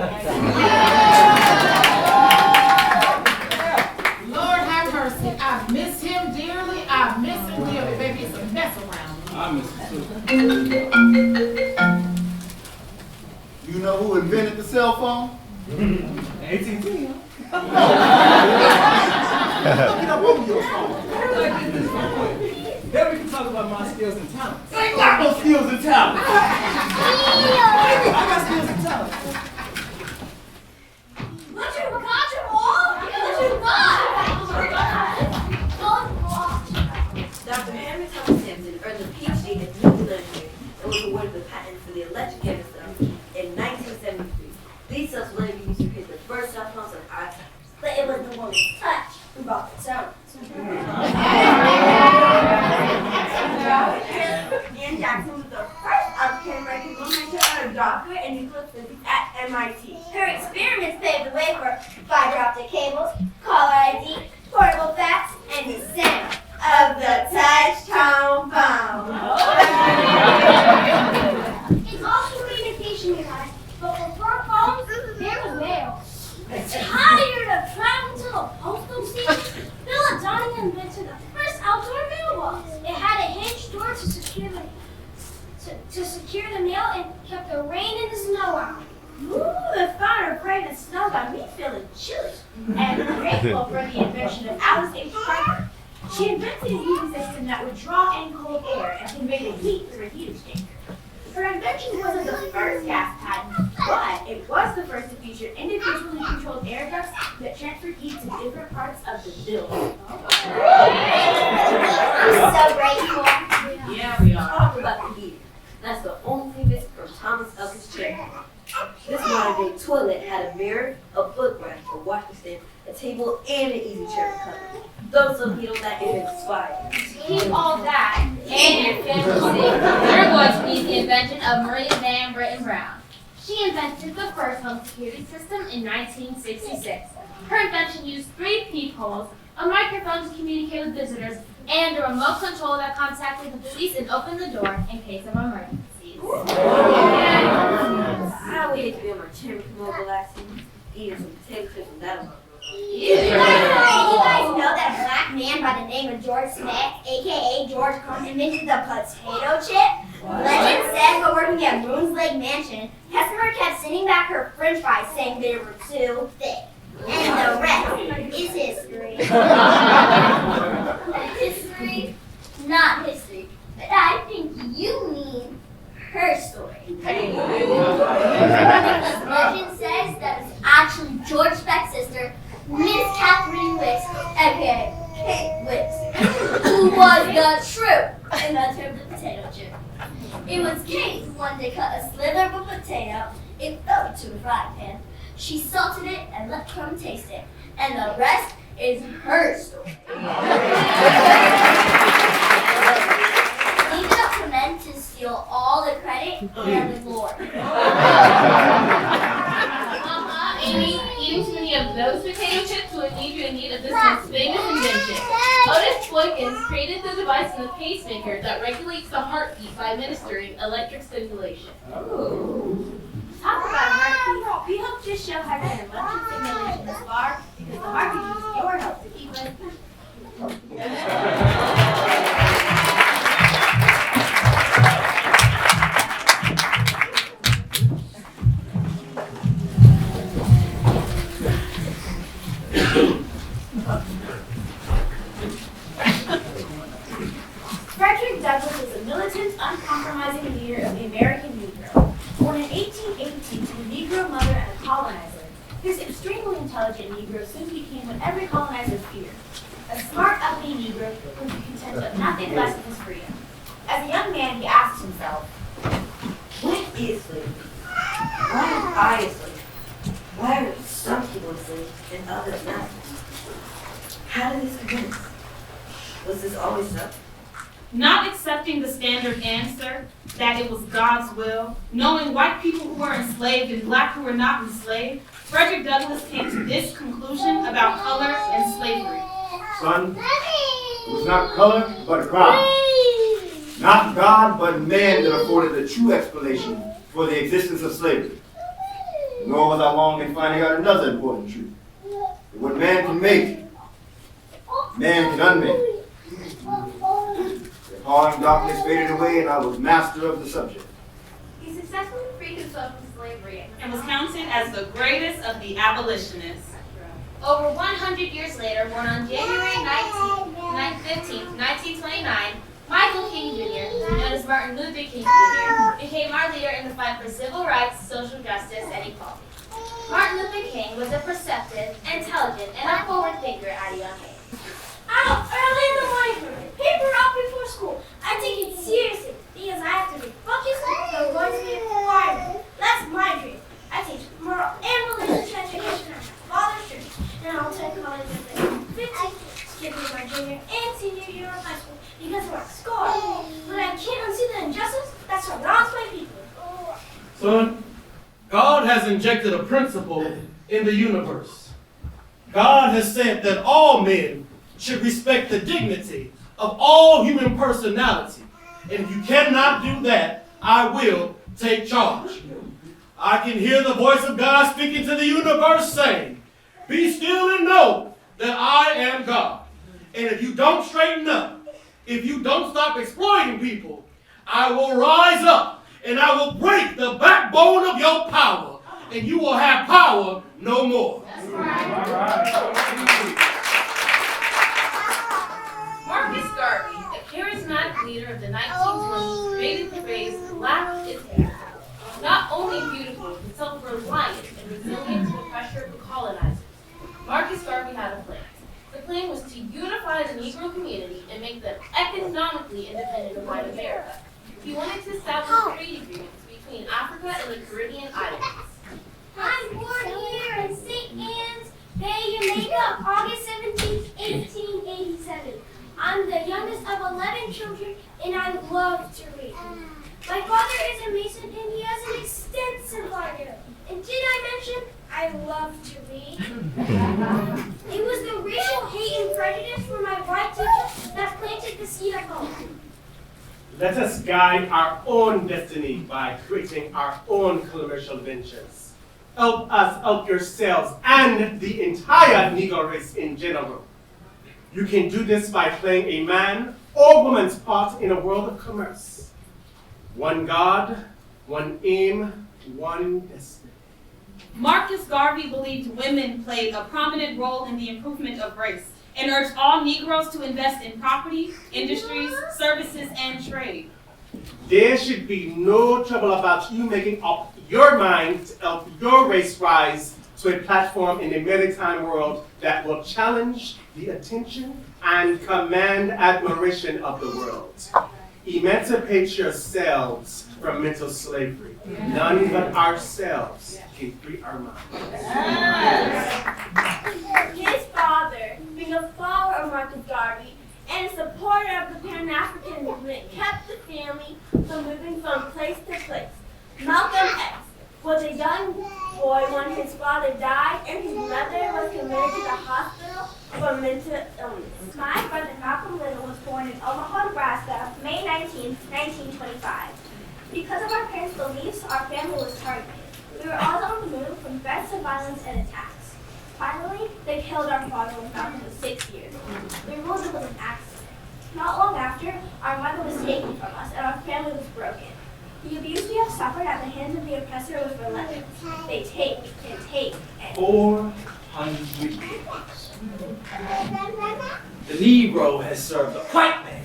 Lord have mercy. I miss him dearly. I miss him dearly. Baby, it's a mess around here. I miss it You know who invented the cell phone? AT&T, huh? Look it up over your phone. Then we can talk about my skills and talents. I ain't got no skills and talents. I got skills and talents. Let you catch them all? Let you not! Dr. Henry Thomas Simpson earned a PhD in nuclear engineering and was awarded the patent for the electric chemist cells in 1973. These cells were later used to create the first cell phones and iPhones. But it was the one we touched who brought the sound. Ian Jackson was the first African-American woman to earn a doctorate in nuclear physics at MIT. Her experiments paved the way for fiber optic cables, caller ID, portable fax, and the sound Of the touch tone phone. It's all communication, you guys. But before phones, there was mail. Tired of traveling to the postal station, Philip Donning invented the first outdoor mailbox. It had a hinged door to secure the mail and kept the rain and the snow out. Ooh, the thought of rain and snow got me feeling chilly. And grateful for the invention of Alice H. Parker. She invented a heating system that would draw in cold air and convey the heat through a heat exchanger. Her invention wasn't the first gas patent, but it was the first to feature individually controlled air ducts that transferred heat to different parts of the building. I'm so grateful. Yeah, we are. Talk about the heater. That's the only thing missing from Thomas Elkins' chair. This modern day toilet had a mirror, a footrest, a washing stand, a table, and an easy chair cover. Those of you that is inspired. Keep all that in your fantasy. You're going to need the invention of Maria Van Britton Brown. She invented the first home security system in 1966. Her invention used 3 peepholes, a microphone to communicate with visitors, and a remote control that contacted the police and opened the door in case of emergencies. I waited to be on my chair with mobile last season, eating some potato chips and that alone. You guys know that black man by the name of George Smith, aka George Crumb, invented the potato chip? Legend says while working at Moon's Lake Mansion, customer kept sending back her french fries saying they were too thick. And the rest is history. History? Not history. But I think you mean her story. Legend says that it's actually George Speck's sister, Miss Kathleen aka Kate Wicks, who was the true inventor of the potato chip. It was Kate who wanted to cut a slither of a potato. It fell into a frying pan. She salted it and let Crumb taste it. And the rest is her story. Leave it up to men to steal all the credit and the glory. Amy, eating too many of those potato chips would leave you in need of this most famous invention. Otis Boykins created the device in the pacemaker that regulates the heartbeat by administering electric stimulation. Talk about heartbeat. We hope to show how to get electric stimulation this far because the heartbeat needs your help to keep it. Frederick Douglass was a militant, uncompromising leader of the American Negro. Born in 1818 to a Negro mother and a colonizer, this extremely intelligent Negro soon became what every colonizer feared, a smart, uppity Negro who could be content with nothing less than his freedom. As a young man, he asked himself, What is slavery? Why am I a slave? Why are some people slaves and others not? How did this commence? Was this always so? Not accepting the standard answer that it was God's will, knowing white people who were enslaved and black who were not enslaved, Frederick Douglass came to this conclusion about color and slavery. Son, it was not color, but a crime. Not God, but man that afforded the true explanation for the existence of slavery. Nor was I long in finding out another important truth. That what man can make, man can unmake. The appalling darkness faded away and I was master of the subject. he successfully freed himself from slavery And was counted as the greatest of the abolitionists. Over 100 years later, born on January 15, 1929, Michael King Jr., known as Martin Luther King Jr., became our leader in the fight for civil rights, social justice, and equality. Martin Luther King was a perceptive, intelligent, and a forward thinker at a young age. I'm up early in the morning for my paper up before school. I take it seriously because I have to be focused on going to be a fireman. That's my dream. I teach moral and religious education at my father's church, and I'll take college at the age of 15, skipping my junior and senior year of high school because of my score. But I can't unsee the injustice that surrounds my people. Son, God has injected a principle in the universe. God has said that all men should respect the dignity of all human personality. And if you cannot do that, I will take charge. I can hear the voice of God speaking to the universe saying, "Be still and know that I am God." And if you don't straighten up, if you don't stop exploiting people, I will rise up and I will break the backbone of your power, and you will have power no more. That's right. Marcus Garvey, a charismatic leader of the 1920s, created the phrase, "Black is beautiful." Not only beautiful, but self-reliant and resilient to the pressure of the colonizers. Marcus Garvey had a plan. The plan was to unify the Negro community and make them economically independent of white America. He wanted to establish trade agreements between Africa and the Caribbean islands. I'm born here in St. Anne's Bay, Jamaica, August 17, 1887. I'm the youngest of 11 children, and I love to read. My father is a mason, and he has an extensive garden. And did I mention I love to read? It was the racial hate and prejudice from my white teacher that planted the seed of hope. Let us guide our own destiny by creating our own commercial ventures. Help us help yourselves and the entire Negro race in general. You can do this by playing a man or woman's part in a world of commerce. One God, one aim, one destiny. Marcus Garvey believed women played a prominent role in the improvement of race and urged all Negroes to invest in property, industries, services, and trade. There should be no trouble about you making up your mind to help your race rise to a platform in a maritime world that will challenge the attention and command admiration of the world. Emancipate yourselves from mental slavery. None but ourselves can free our minds. His father, being a follower of Marcus Garvey and a supporter of the Pan-African movement, kept the family from moving from place to place. Malcolm X was a young boy when his father died and his mother was committed to the hospital for mental illness. My brother Malcolm Little was born in Omaha, Nebraska, May 19, 1925. Because of our parents' beliefs, our family was targeted. We were all on the move from threats to violence and attacks. Finally, they killed our father when Malcolm was 6 years old. We ruled it was an accident. Not long after, our mother was taken from us and our family was broken. The abuse we have suffered at the hands of the oppressor was relentless. They take and take and 400 years. The Negro has served the white man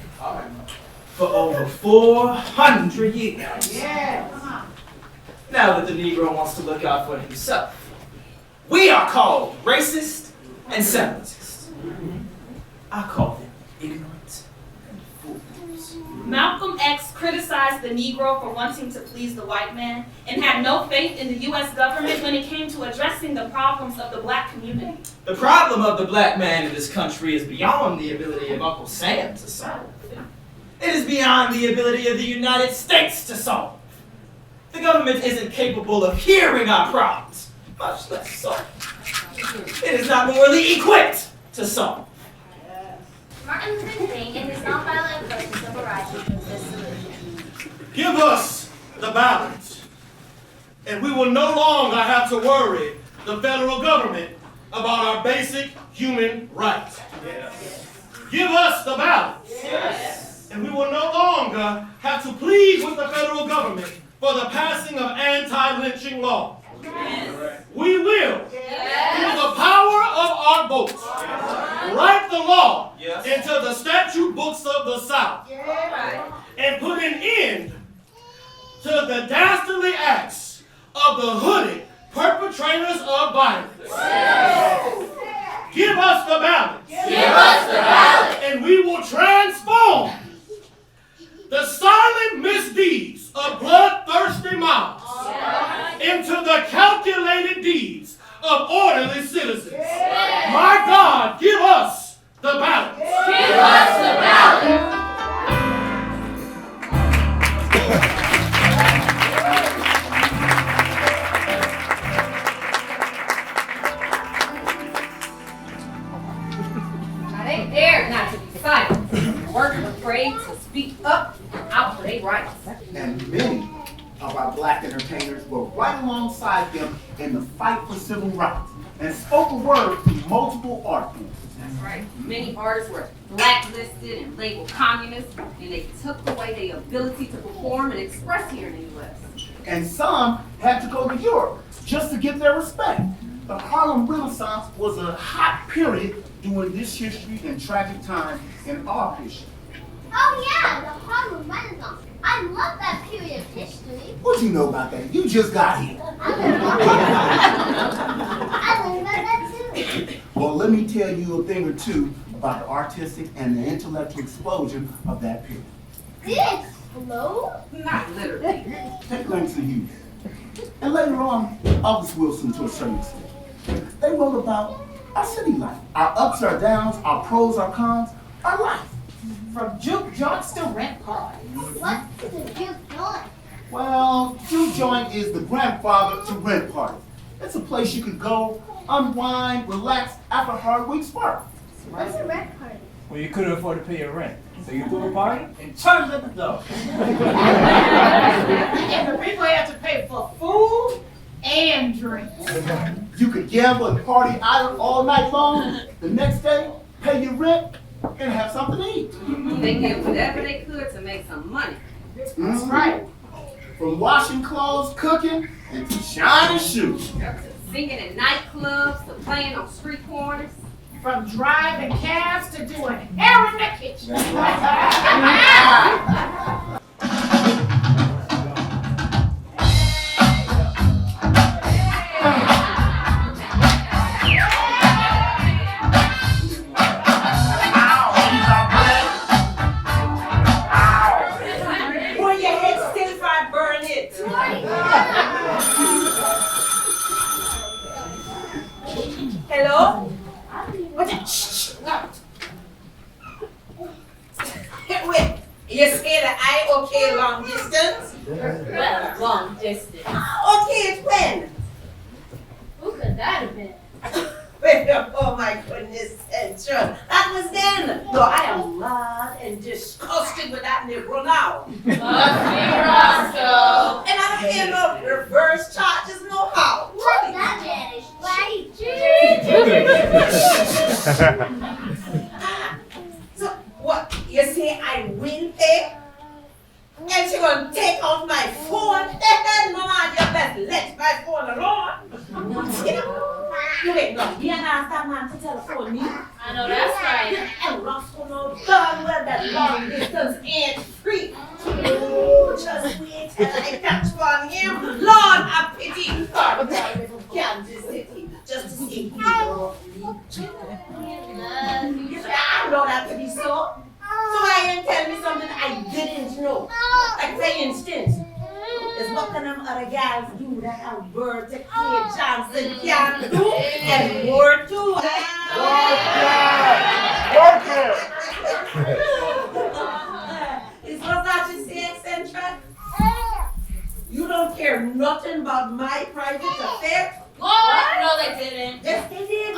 for over 400 years. Now that the Negro wants to look out for himself, we are called racist and separatist. I call them ignorant and fools. Malcolm X criticized the Negro for wanting to please the white man and had no faith in the U.S. government when it came to addressing the problems of the black community. The problem of the black man in this country is beyond the ability of Uncle Sam to solve. It is beyond the ability of the United States to solve. The government isn't capable of hearing our problems, much less solve. It is not morally equipped to solve. Martin Luther King in his nonviolent approach to civil rights was this solution. Give us the balance, and we will no longer have to worry the federal government about our basic human rights. Give us the balance, and we will no longer have to plead with the federal government for the passing of anti-lynching laws. We will, through the power of our votes, write the law into the statute books of the South and put an end to the dastardly acts of the hooded perpetrators of violence. Give us the balance. Give us the balance. And we will transform the silent misdeeds of bloodthirsty mobs into the calculated deeds of orderly citizens. My God, give us the balance. Give us the balance. Now they dare not to be silent, working afraid to speak up and out for their rights. And many of our black entertainers were right alongside them in the fight for civil rights and spoke a word through multiple art forms. That's right. Many artists were blacklisted and labeled communists, and they took away their ability to perform and express here in the U.S. And some had to go to Europe just to get their respect. The Harlem Renaissance was a hot period during this history and tragic time in our history. Oh yeah, the Harlem Renaissance. I love that period of history. What do you know about that? You just got here. I learned about that too. Well, let me tell you a thing or two about the artistic and the intellectual explosion of that period. Did it explode? Not literally. Take Langston Hughes. And later on, August Wilson to a certain extent. They wrote about our city life, our ups, our downs, our pros, our cons, our life. From juke joints to rent parties. What's the juke joint? Well, juke joint is the grandfather to rent parties. It's a place you could go, unwind, relax after a hard week's work. What's a rent party? Well, you couldn't afford to pay your rent, so you threw a party and charged at the door. And the people had to pay for food and drinks. You could gamble and party idle all night long. The next day, pay your rent and have something to eat. They did whatever they could to make some money. That's right. From washing clothes, cooking, and to shining shoes. Singing in nightclubs to playing on street corners. From driving cabs to doing hair in the kitchen. Hello? What's that? Shh. No. Wait. You say that I okay long distance? Well, long distance. Okay, when? Who could that have been? Oh my goodness, Central. That was then. No, I am mad and disgusted with that Negro now. Must be Roscoe. And I don't hear no reverse charges, no how. What's that, Janice? Why? So, what? You say I will pay? And she gonna take off my phone? No, man, you best let my phone alone. You ain't no, you ain't ask that man to telephone me. I know that's right. And Roscoe knows darn well that long distance ain't free. Oh, just wait till I catch on him. Lord have pity. God, Kansas City, just to see you. I know that to be so. So I ain't tell me something I didn't know. Like for instance, there's nothing them other guys do that a word to Clay Johnson can't do, and more too. Is what that you say, eccentric? You don't care nothing about my private affairs? What? No, they didn't. Yes, they did.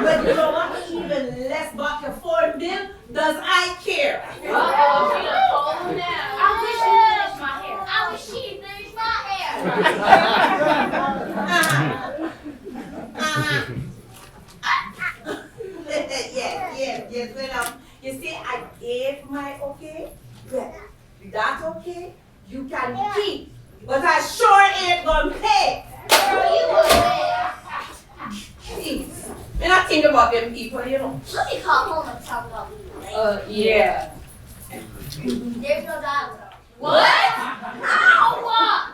But you know what? Even less about your phone bill does I care. Uh-oh, she done told him now. I wish you finished my hair. I wish she finished my hair. Yes. Well, you see, I gave my okay. Well, that's okay. You can keep, but I sure ain't gonna pay. Girl, you will pay. Please. And I think about them people, you know. Let me call home and talk about me. Yeah. There's no dialogue. What? Ow!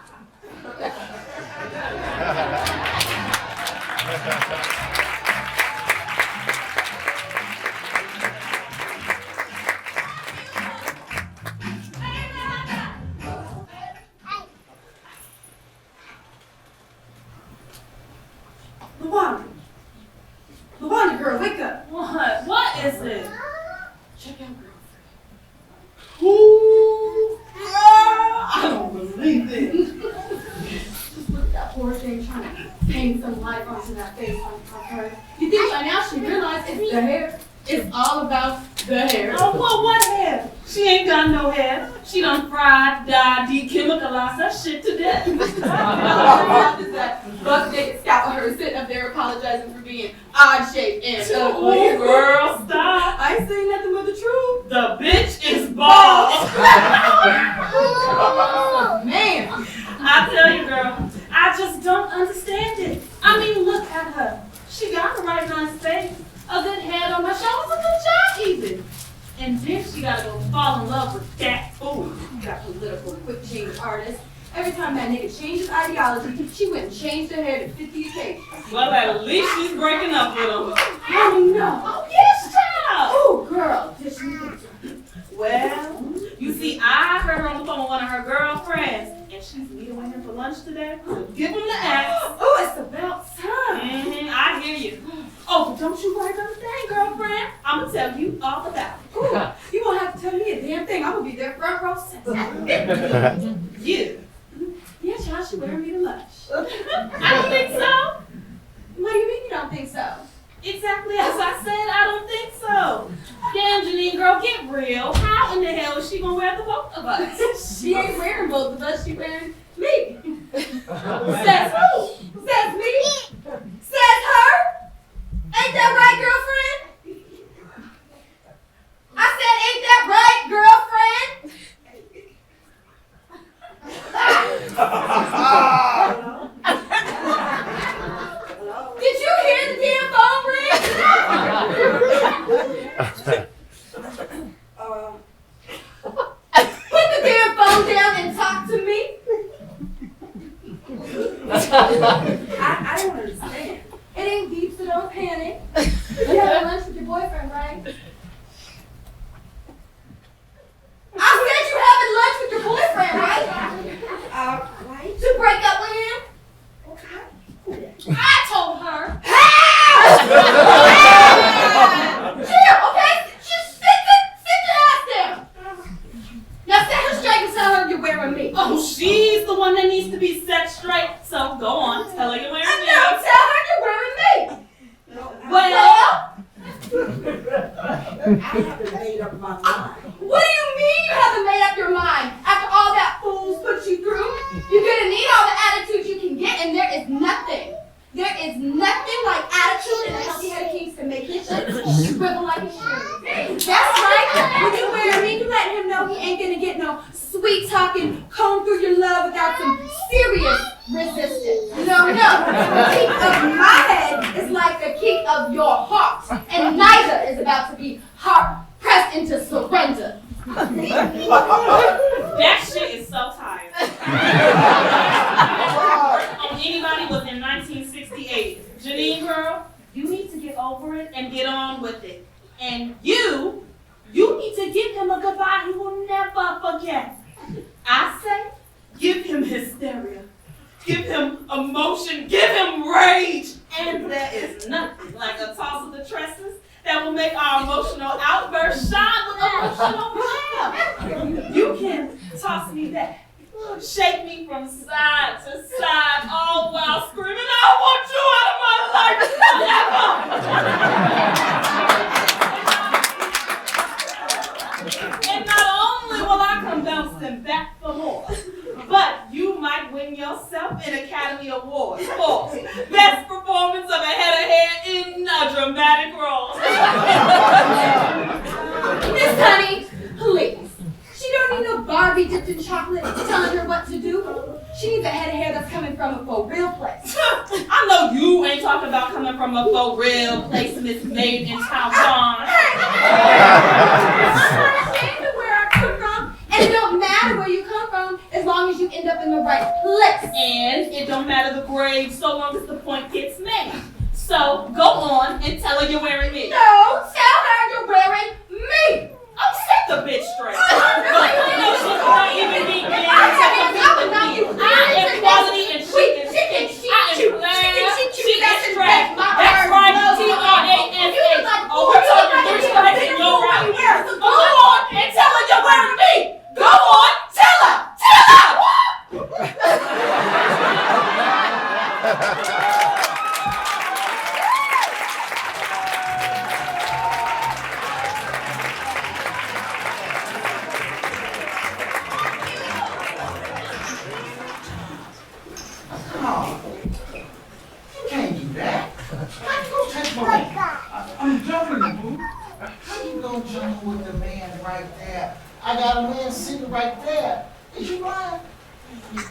Luanda, girl, wake up. What? What is it? Check out girlfriend. Ooh, I don't believe it. Just look at that poor thing trying to paint some life onto that face of her. You think by now she realized it's the hair? It's all about the hair. Oh, well, what hair? She ain't got no hair. She done fried, dyed, de-chemicalized that shit to death. How does that buck naked scalp of her sitting up there apologizing for being odd shaped and ugly? Ooh, girl, stop. I ain't saying nothing but the truth. The bitch is bald. Man. I tell you, girl, I just don't understand it. I mean, look at her. She got a right nice face, a good head on her shoulders, a good job even. And then she gotta go fall in love with that fool. That political quick change artist. Every time that nigga changed his ideology, she went and changed her hair to fit the occasion. Well, at least she's breaking up with him. Oh no. Oh, yes, child. Oh, girl. Just Well, you see, I heard her on the phone with one of her girlfriends, and she's meeting with him for lunch today. So give him the axe. Oh, it's about time. I hear you. Oh, but don't you worry about a thing, girlfriend. I'm going to tell you all about it. Ooh, you won't have to tell me a damn thing. I'm gonna be there front row center. You. Yeah, child, she better me to lunch. I don't think so. What do you mean you don't think so? Exactly as I said, I don't think so. Damn, Janine, girl, get real. How in the hell is she going to wear the both of us? She ain't wearing both of us. She wearing me. Says who? Says me. Says her. Ain't that right, girlfriend? I said, ain't that right, girlfriend? Did you hear the damn phone ring? Put the damn phone down and talk to me. I don't understand. It ain't deep, so don't panic. You had lunch with your boyfriend, right? I said you having lunch with your boyfriend, right? Right. To break up with him? I told her haven't made up my mind. What do you mean you haven't made up your mind? After all that fools put you through, you're gonna need all the attitude you can get, and there is nothing like attitude in a healthy head of kings to make his shit swivel like a shoe. That's right. When you wear me, you let him know he ain't gonna get no sweet talking, comb through your love without some serious resistance. No. The kick of my head is like the kick of your heart, and neither is about to be heart pressed into surrender. That shit is so tired. On anybody within 1968. Janine girl, you need to get over it and get on with it. And you need to give him a goodbye he will never forget. I say, give him hysteria. Give him emotion. Give him rage. And there is nothing like a toss of the tresses that will make our emotional outburst shine with emotional glam. You can toss me back. Shake me from side to side, all while screaming, I want you out of my life forever! And not only will I come bouncing back for more, but you might win yourself an Academy Award for Best Performance of a Head of Hair in a Dramatic Role. Miss Honey, please. She don't need no Barbie dipped in chocolate telling her what to do. She needs a head of hair that's coming from a for real place. I know you ain't talking about coming from a for real place, Miss Made in Taiwan. I'm not ashamed of where I come from, and it don't matter where you come from as long as you end up in the right place. And it don't matter the grade so long as the point gets made. So go on and tell her you're wearing me. No, tell her you're wearing me. Oh, set the bitch straight. No, she not even be gay. I am quality and she is chicken. I am glad she is straight. That's right, T-R-A-S-H. Oh, we're talking three strikes and you're right. Go on and tell her you're wearing me. Go on, tell her. You can't do that. How you gonna touch my I'm jumping, boo. How you gonna jump with the man right there? I got a man sitting right there. Is you blind?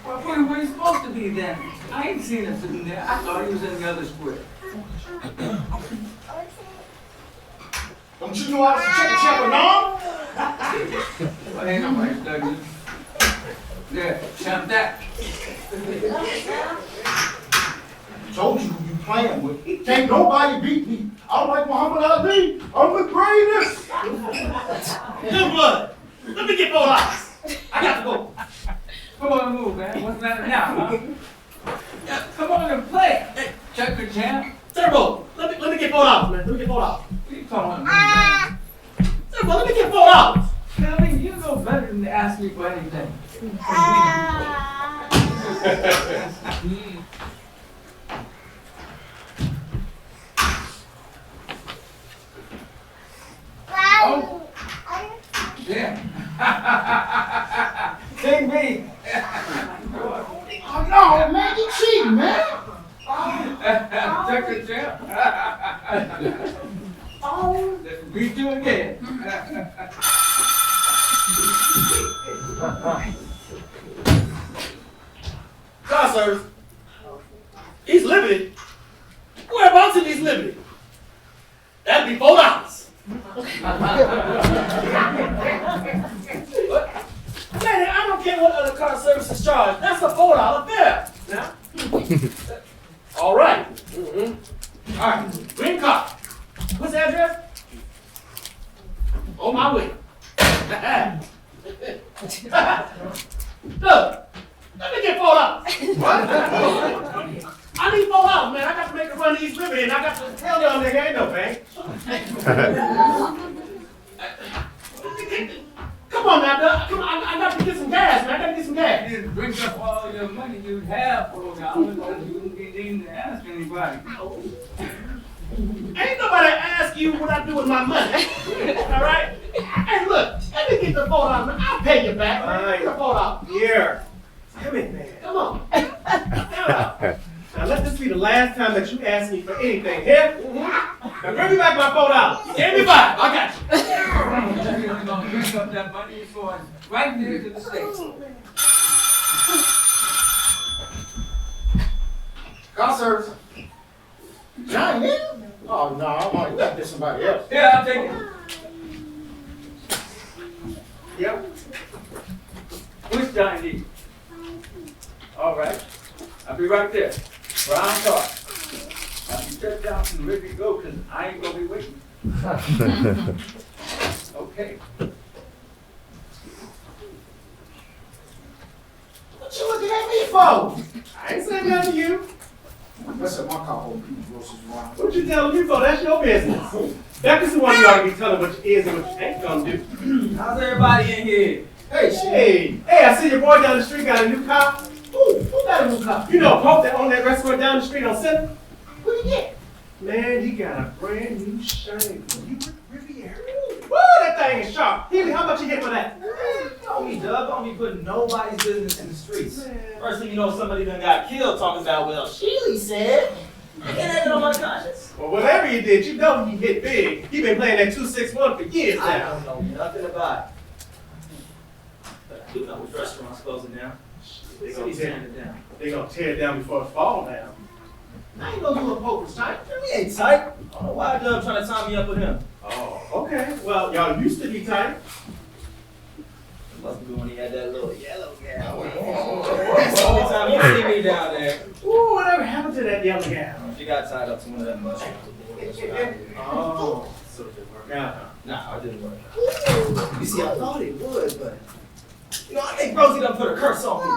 Well, where he supposed to be then? I ain't seen him sitting there. I thought he was in the other square. Don't you know I was checking Champ Well, ain't nobody studying. There, champ that. Told you who you playing with. Can't nobody beat me. I'm like Muhammad Ali. I'm the greatest. Good blood. Let me get $4. I got to go. Come on, move, man. What's the matter now, huh? Yeah, come on and play. Hey, check the champ. Turbo, let me get $4, man. Let me get $4. What you talking about, man? Turbo, let me get $4. I mean, you know better than to ask me for anything. Oh. Yeah. Take me. Oh, no, man, you cheating, man. Check the champ. Oh. Beat you again. Car service. East Liberty? Whereabouts in East Liberty? That'd be $4. Man, I don't care what other car services charge. That's a $4 fare. Now, all right. All right, green car. What's the address? On my way. Look, let me get $4. What? I need $4, man. I got to make a run to East Liberty, and I got to tell y'all nigga ain't no bank. Come on now, Doug. Come on, I got to get some gas, man. I got to get some gas. You just bring up all your money you'd have $4, but you didn't ask anybody. Ain't nobody ask ask you what I do with my money. All right? Hey, look, let me get the $4. I'll pay you back. Man. Get the $4. Here. Come in, man. Come on. Now let this be the last time that you ask me for anything, here? Now bring me back my $4. Give me 5. I got you. You're gonna bring up that money for right here to the States. Car service. Johnny, oh no, I want you got to get somebody else. Yeah, I'll take it. Yep. Which Johnny D? All right. I'll be right there. Brown car. I'll be checked out and ready to go because I ain't gonna be waiting. Okay. What you looking at me for? I ain't saying nothing to you. That's my car home groceries around. What you telling me for? That's your business. That's the one you ought to be telling what you is and what you ain't gonna do. How's everybody in here? Hey, I see your boy down the street got a new car. Who got a new car? You know Pope that owned that restaurant down the street on 7th? What did he get? Man, he got a brand new shiny Riviera. Woo, that thing is sharp. Healy, how much you get for that? Don't be Doug, don't be putting nobody's business in the streets. First thing you know, somebody done got killed talking about, well, Sheely said. I can't have it on my conscience. Well, whatever you did, you know he hit big. He been playing that 261 for years now. I don't know nothing about it. But I do know which restaurant's closing down. They gonna tear it down. They gonna tear it down before it fall down. I ain't know you a Pope was tight. We ain't tight. I don't know why Doug trying to tie me up with him. Oh, okay. Well, y'all used to be tight. It must be when he had that little yellow gown. That's the only time you see me down there. Ooh, whatever happened to that yellow gown? She got tied up to one of them mushrooms. Oh. So it didn't work. Nah, it didn't work. You see, I thought it would, but you know, I think Rosie done put a curse on me.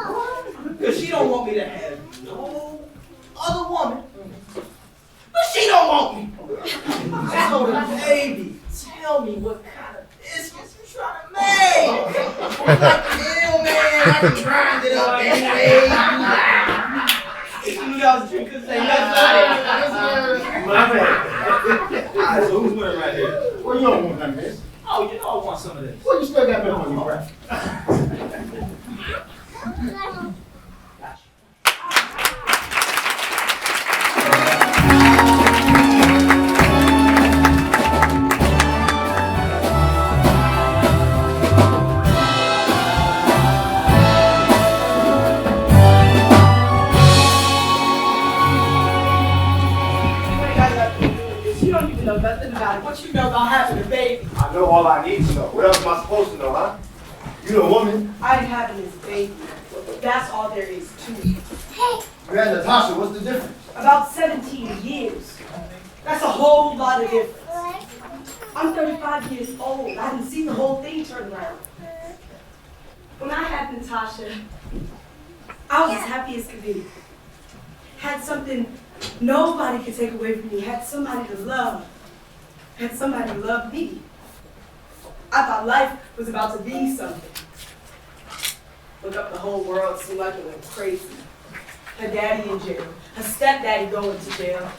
Because she don't want me to have no other woman. But she don't want me. So the baby, tell me what kind of biscuits you trying to make. Like the middleman, I done tried it up anyway. You knew I was drinking, say nothing. My bad. Alright, so who's winning right here? Well, you don't want none of this. Oh, you know I want some of this. Well, you still got milk on your breath. You don't even know nothing about it. What you know about having a baby? I know all I need to know. What else am I supposed to know, huh? You the woman. I'm having this baby. That's all there is to it. You and Natasha, what's the difference? About 17 years. That's a whole lot of difference. I'm 35 years old. I haven't seen the whole thing turn around. When I had Natasha, I was as happy as could be. Had something nobody could take away from me. Had somebody to love. Had somebody to love me. I thought life was about to be something. Look up, the whole world seemed like it went crazy. Her daddy in jail. Her stepdaddy going to jail.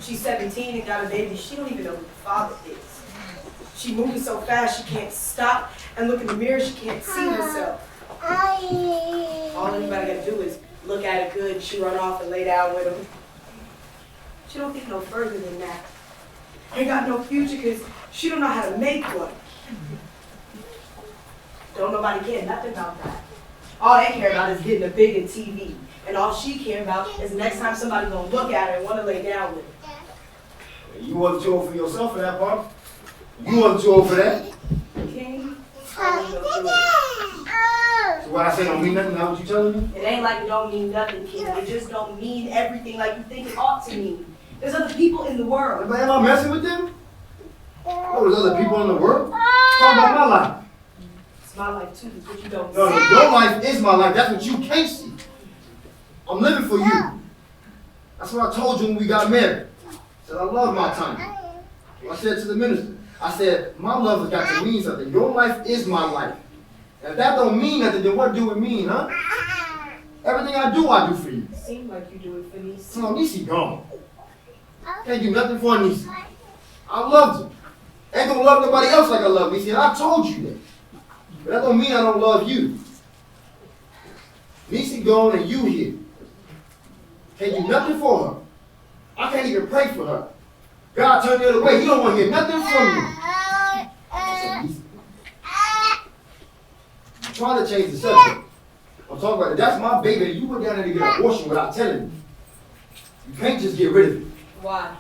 She's 17 and got a baby. She don't even know who the father is. She moving so fast she can't stop and look in the mirror. She can't see herself. All anybody got to do is look at it good. She run off and lay down with him. She don't think no further than that. Ain't got no future because she don't know how to make one. Don't nobody care nothing about that. All they care about is getting a bigger TV. And all she care about is the next time somebody gonna look at her and want to lay down with her. You wasn't too old for yourself for that part. You wasn't too old for that. King, I ain't gonna do it. So what I say don't mean nothing, now what you telling me? It ain't like it don't mean nothing, King. It just don't mean everything like you think it ought to mean. There's other people in the world. But am I messing with them? Oh, there's other people in the world? Talk about my life. It's my life too, but you don't No, see. your life is my life. That's what you can't see. I'm living for you. That's what I told you when we got married. I said, I love my time. I said to the minister, I said, my love has got to mean something. Your life is my life. And if that don't mean nothing, then what do it mean, huh? Everything I do for you. Seem like you do it for me. So Nisi gone. Can't do nothing for Nisi. I loved her. Ain't gonna love nobody else like I love Niecy, and I told you that. But that don't mean I don't love you. Niecy gone and you here. Can't do nothing for her. I can't even pray for her. God turned the other way. He don't want to hear nothing from me. I'm trying to change the subject. I'm talking about it. That's my baby. You went down there to get an abortion without telling me. You can't just get rid of it. Why?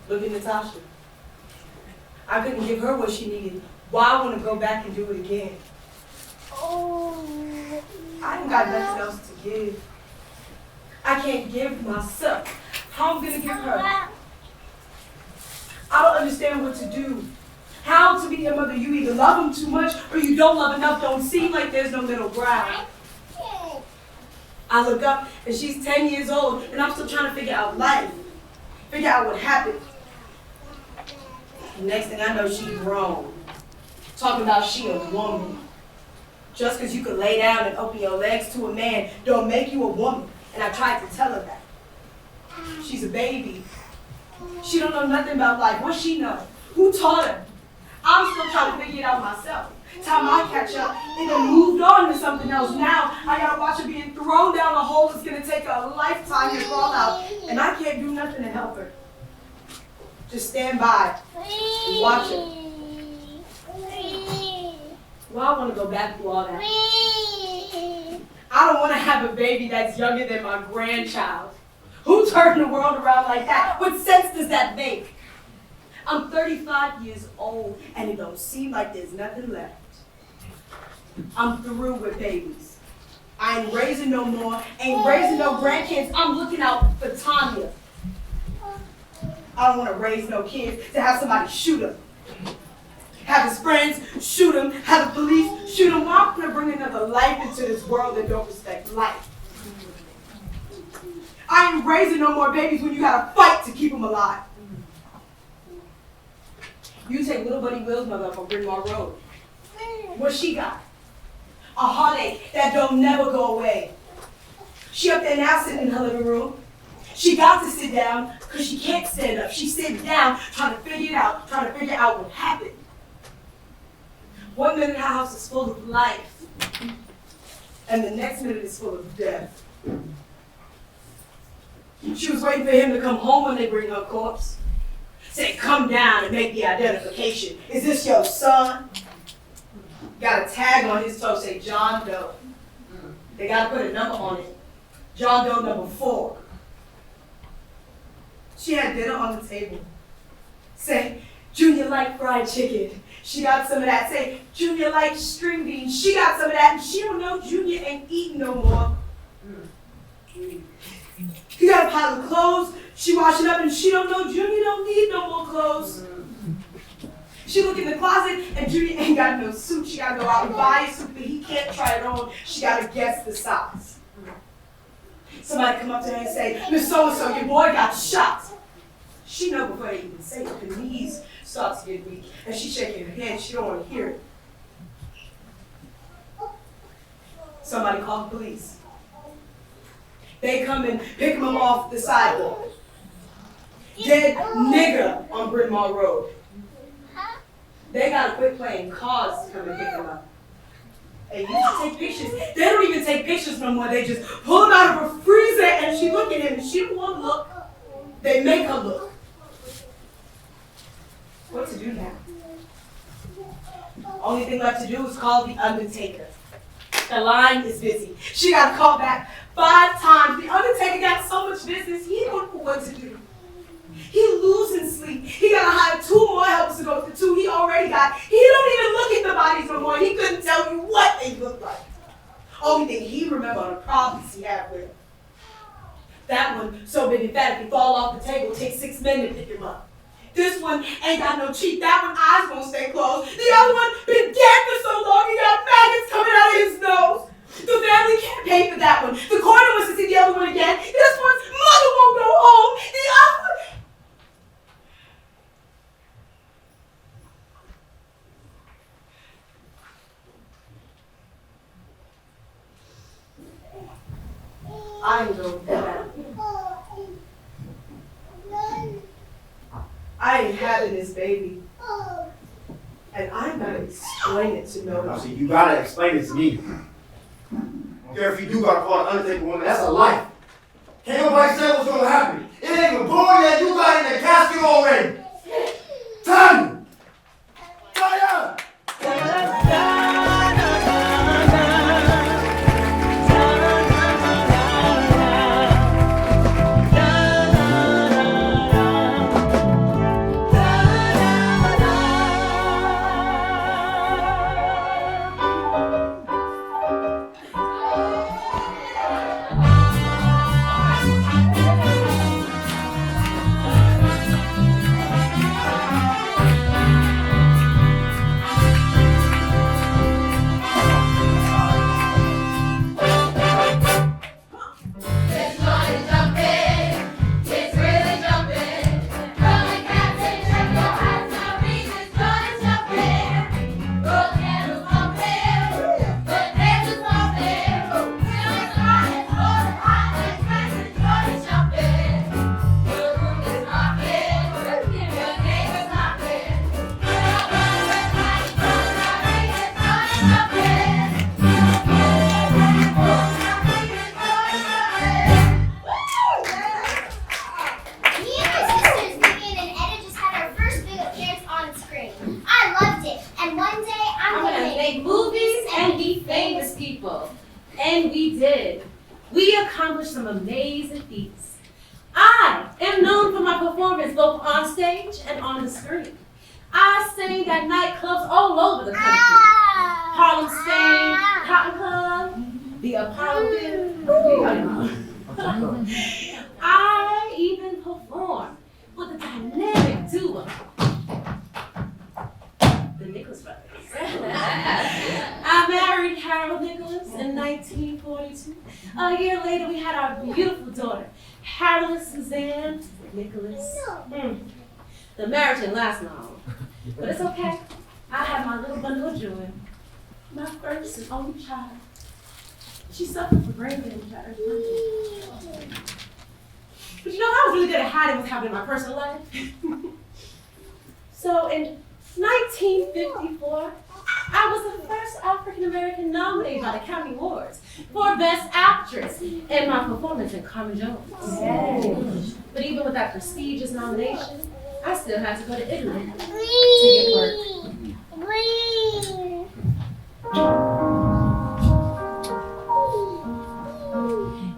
Look at Natasha. I couldn't give her what she needed. Why I want to go back and do it again? I ain't got nothing else to give. I can't give myself. How am I gonna give her? I don't understand what to do. How to be a mother. You either love them too much or you don't love enough. Don't seem like there's no middle ground. I look up and she's 10 years old and I'm still trying to figure out life. Figure out what happened. Next thing I know, she's grown. Talking about she a woman. Just because you can lay down and open your legs to a man don't make you a woman. And I tried to tell her that. She's a baby. She don't know nothing about life. What she know? Who taught her? I'm still trying to figure it out myself. Time I catch up, it done moved on to something else. Now I gotta watch her being thrown down a hole that's gonna take a lifetime to crawl out. And I can't do nothing to help her. Just stand by and watch her. Well, I want to go back through all that. I don't want to have a baby that's younger than my grandchild. Who turned the world around like that? What sense does that make? I'm 35 years old, and it don't seem like there's nothing left. I'm through with babies. I ain't raising no more, ain't raising no grandkids. I'm looking out for Tanya. I don't want to raise no kids to have somebody shoot them. Have his friends shoot him, have the police shoot him. Why would I bring another life into this world that don't respect life? I ain't raising no more babies when you gotta fight to keep them alive. You take little Buddy Will's mother up on Bryn Mawr Road. What she got? A heartache that don't never go away. She up there now sitting in her living room. She got to sit down because she can't stand up. She sits down trying to figure it out, trying to figure out what happened. 1 minute her house is full of life, and the next minute is full of death. She was waiting for him to come home when they bring her corpse. Say, come down and make the identification. Is this your son? Got a tag on his toe, say John Doe. They got to put a number on it. John Doe number 4. She had dinner on the table. Say, Junior liked fried chicken. She got some of that. Say, Junior liked string beans. She got some of that. And she don't know Junior ain't eating no more. He got a pile of clothes. She washing up and she don't know Junior don't need no more clothes. She look in the closet and Junior ain't got no suit. She gotta go out and buy a suit, but he can't try it on. She gotta guess the size. Somebody come up to her and say, Miss So-and-so, your boy got shot. She know before they even say it, her knees start to get weak, and she's shaking her head. She don't want to hear it. Somebody call the police. They come and pick him up off the sidewalk. Dead nigger on Bryn Mawr Road. They gotta quit playing cars to come and pick him up. They used to take pictures. They don't even take pictures no more. They just pull him out of a freezer and she look at him and she don't want to look. They make her look. What to do now? Only thing left to do is call the Undertaker. The line is busy. She got to call back 5 times. The Undertaker got so much business, he don't know what to do. He losing sleep. He got to hire 2 more helpers to go with the 2 he already got. He don't even look at the bodies no more. He couldn't tell you what they look like. Only thing he remember are the problems he had with them. That one, so big and fat, if he fall off the table, it takes 6 men to pick him up. This one ain't got no teeth. That one eyes won't stay closed. The other one been dead for so long he got maggots coming out of his nose. The family can't pay for that one. The coroner wants to see the other one again. This one's mother won't go home. The other one. I ain't going to that. I ain't having this baby. And I'm gonna explain it to Now, nobody. see, you gotta explain it to me. I don't care if you do gotta call an undertaker woman, that's a life. Can't nobody say what's gonna happen. It ain't even born yet, you got it in the casket already. Tanya! Tanya! And we did. We accomplished some amazing feats. I am known for my performance both on stage and on the screen. I sang at nightclubs all over the country. Harlem Stain, Cotton Club, the Apollo Theater. I even performed with the dynamic duo, the Nicholas Brothers. I married Harold Nicholas in 1942. A year later, we had our beautiful daughter, Harold and Suzanne Nicholas. The marriage didn't last long, but it's okay. I had my little bundle of joy. My first and only child. She suffered from brain damage at early. But you know, I was really good at hiding what's happening in my personal life. So in 1954, I was the first African-American nominated by the County Awards for Best Actress in my performance in Carmen Jones. Yes. But even with that prestigious nomination, I still had to go to Italy to get work.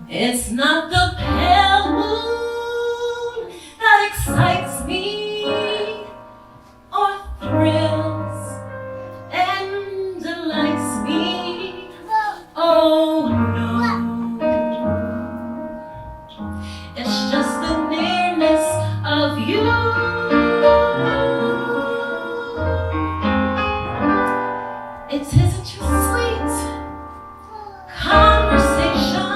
It's not the pale moon that excites me or thrills and delights me. Oh no, it's just the nearness of you. It isn't your sweet conversation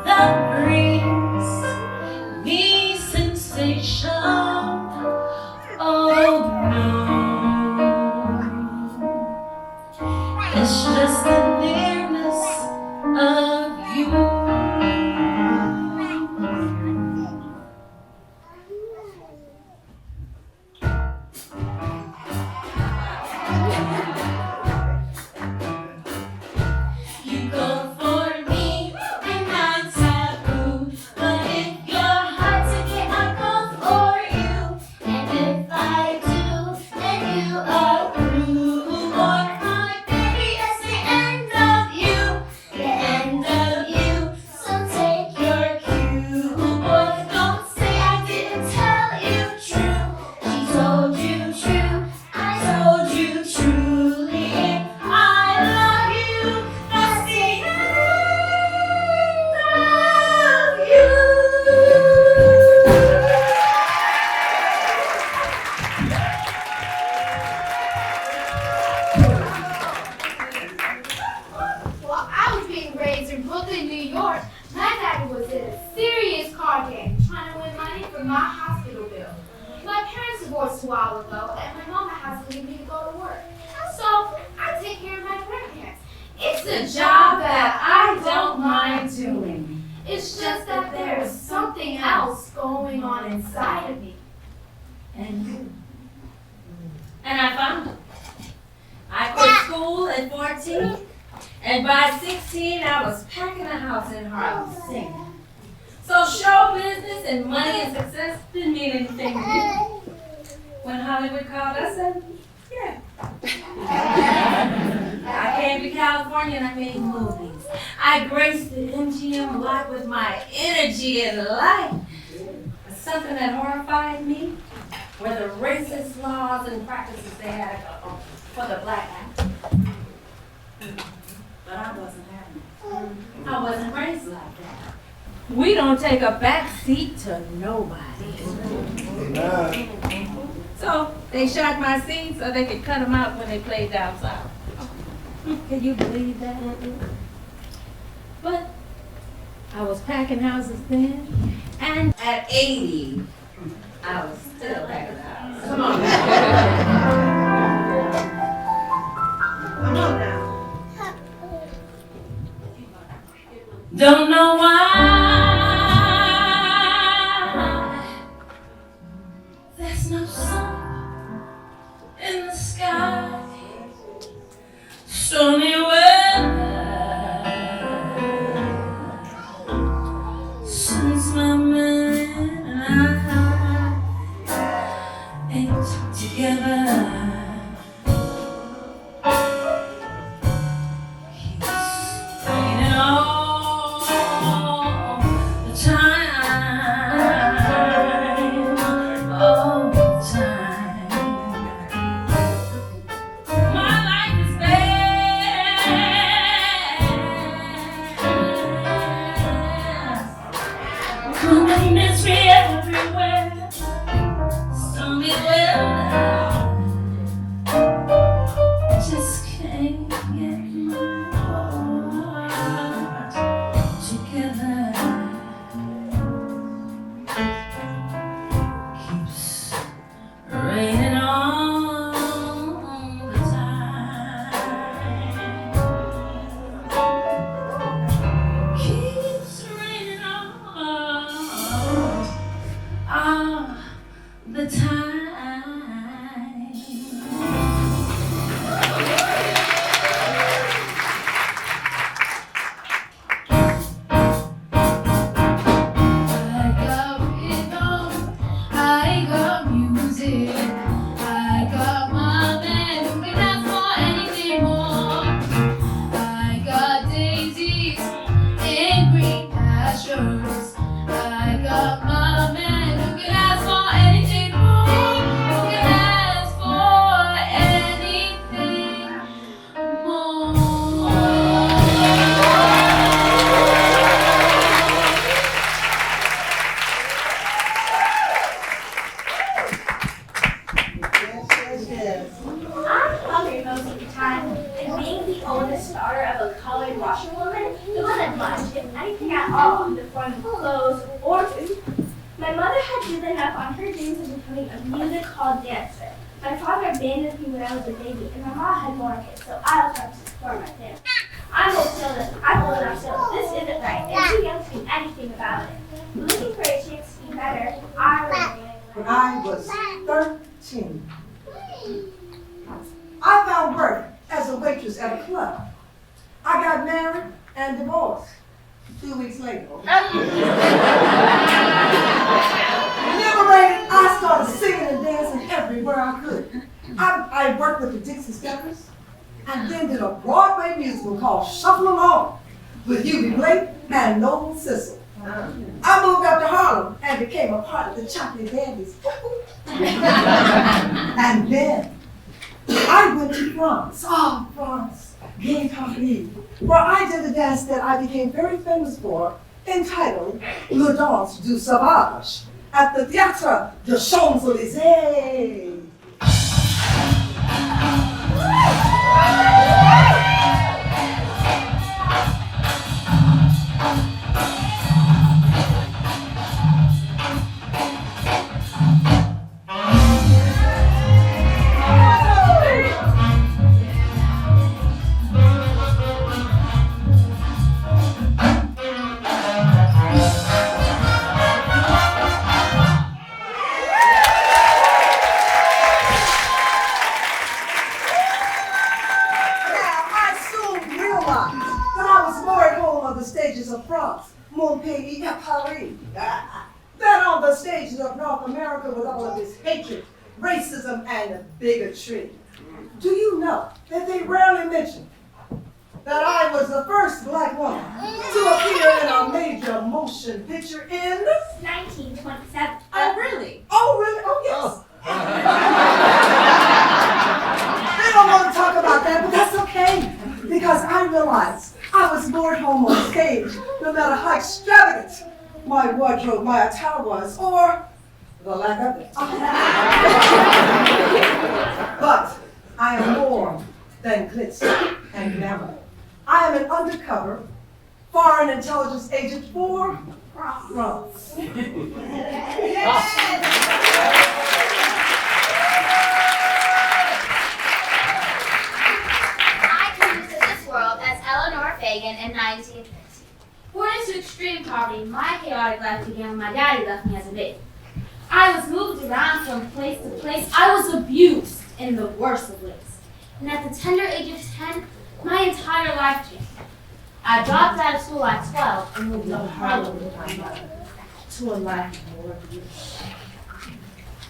that brings me sensation. Oh no, it's just the nearness of you. You go for me and I'm taboo, but if you're hard to get, I go for you. And if I do, then you are through. Or my baby, it's the end of you, the end of you. So take your cue. Boys, don't say I didn't tell you true. She told you true, I told you truly. If I love you, that's the end of you. Well, I was being raised in Brooklyn, New York. My daddy was in a serious car gang trying to win money for my hospital bill. My parents divorced a while ago, and my mama has to leave me to go to work. So I take care of my grandparents. It's a job that I don't mind doing. It's just that there's something else going on inside of me. and you. And I found it. I quit school at 14, and by 16 I was packing a house in Harlem singing. So show business and money and success didn't mean anything to me. When Hollywood called, I said, yeah. I came to California and I made movies. I graced the MGM lot with my energy and life. But something that horrified me were the racist laws and practices they had for the black actor. But I wasn't having it. I wasn't raised like that. We don't take a back seat to nobody. So they shot my scenes so they could cut them out when they played down south. Can you believe that? But I was packing houses then, and at 80, I was still packing houses. Come on. Come on now. Don't know why there's no sun in the sky. Stormy weather since my man and I ain't together. When I was 13, I found work as a waitress at a club. I got married and divorced 2 weeks later. Liberated, I started singing and dancing everywhere I could. I worked with the Dixie Steppers and then did a Broadway musical called Shuffle Along with Hubie Blake and Noble Sissle. I moved up to Harlem and became a part of the Chocolate Dandies. And then I went to France, France, Gay Company, where I did a dance that I became very famous for, entitled Le Danse du Sauvage, at the Théâtre de Champs-Élysées. invasion of North America with all of its hatred, racism, and bigotry. Do you know that they rarely mention that I was the first black woman to appear in a major motion picture in 1927. Oh, really? Oh, really? Oh, yes. They don't want to talk about that, but that's okay. Because I realized I was more at home on stage, no matter how extravagant my wardrobe, my attire was, or the lack of it. But I am more than glitz and glamour. I am an undercover foreign intelligence agent for France. World as Eleanor Fagan in 1950. Born into extreme poverty, my chaotic life began when my daddy left me as a baby. I was moved around from place to place. I was abused in the worst of ways. And at the tender age of 10, my entire life changed. I dropped out of school at 12 and moved to Harlem with my mother to a life more abuse.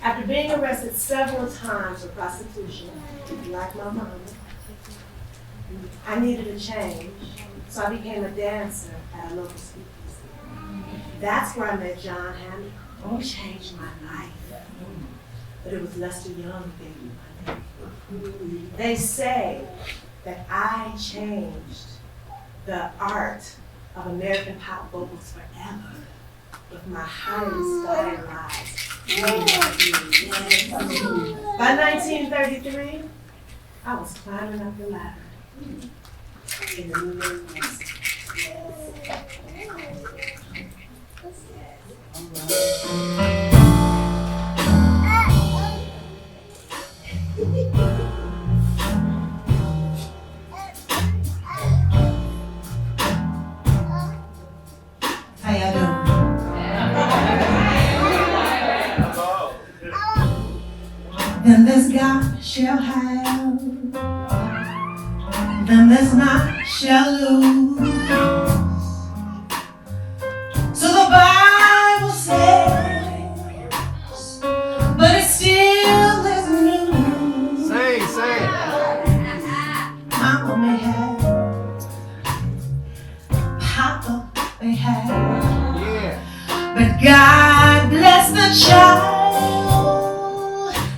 After being arrested several times for prostitution, like my mama, I needed a change, so I became a dancer at a local speakeasy. That's where I met John Hammond. Oh, changed my life. But it was Lester Young who gave me my name. They say that I changed the art of American pop vocals forever with my highly stylized By 1933, I was climbing up the ladder in the New York City. How y'all doing? Them that's got shall have, them that's not shall lose. So the Bible says, but it still isn't news. Say. Mama may have, Papa may have, but God bless the child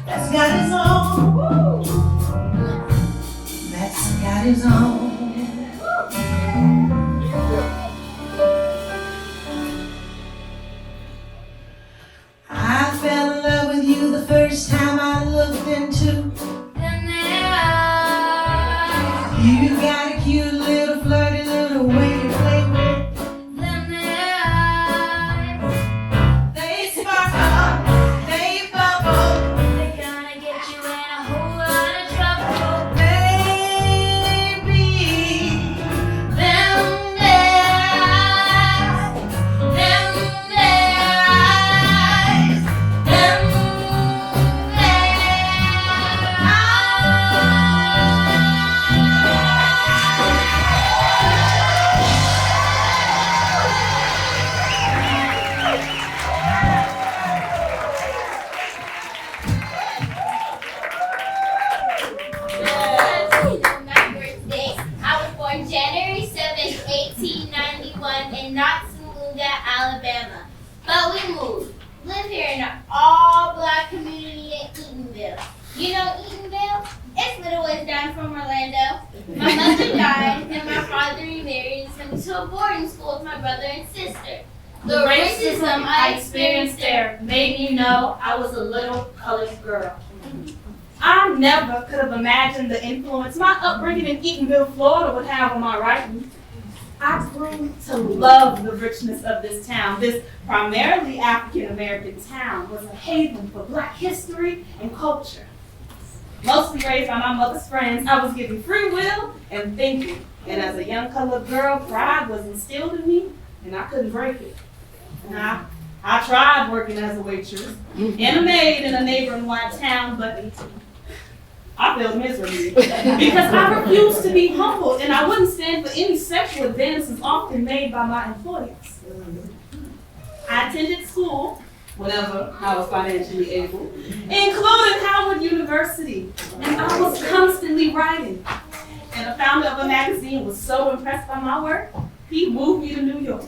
that's got his own. That's got his own. I fell in love with you the first time I looked into you. Got a cute little flirty little way to play with. They sparkle, they bubble. They're gonna get you in a whole lot of trouble. Baby, them there eyes, them there eyes, them My birthday. I was born January 7th, 1891 in Knoxville, Alabama. But we moved. Live here in an all-black community in Eatonville. You know Eatonville? It's little ways down from Orlando. My mother died, and my father remarried and sent me to a boarding school with my brother and sister. The racism I experienced there made me know I was a little colored girl. I never could have imagined the influence my upbringing in Eatonville, Florida would have on my writing. I grew to love the richness of this town. This primarily African-American town was a haven for Black history and culture. Mostly raised by my mother's friends, I was given free will and thinking. And as a young colored girl, pride was instilled in me, and I couldn't break it. And I tried working as a waitress and a maid in a neighboring white town, but I failed miserably because I refused to be humble, and I wouldn't stand for any sexual advances often made by my employers. I attended school whenever I was financially able, including Howard University. And I was constantly writing. And the founder of a magazine was so impressed by my work, he moved me to New York,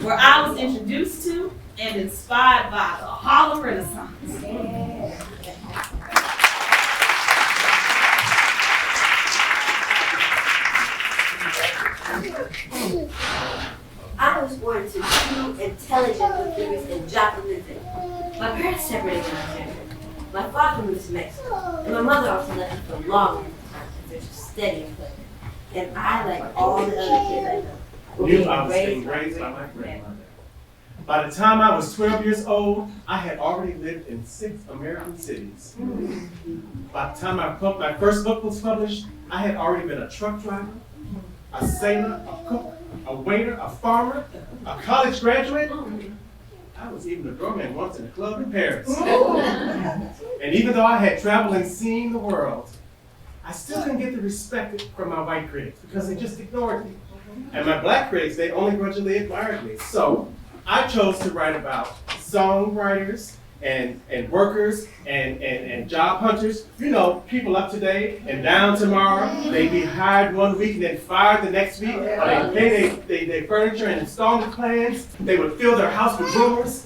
where I was introduced to and inspired by the Harlem Renaissance. I was born to two intelligent computers in Joplin. My parents separated when I was younger. My father moved to Mexico, and my mother also left me for a long time because they're just steady and put. And I, like all the other kids I know, Knew I was being raised by my grandmother. By the time I was 12 years old, I had already lived in 6 American cities. By the time my first book was published, I had already been a truck driver, a sailor, a cook, a waiter, a farmer, a college graduate. I was even a doorman once in a club in Paris. And even though I had traveled and seen the world, I still didn't get the respect from my white critics because they just ignored me. And my black critics, they only grudgingly admired me. So I chose to write about songwriters and workers and job hunters. You know, people up today and down tomorrow. They be hired one week and then fired the next week. Or they pay their furniture and installment plans. They would fill their house with rumors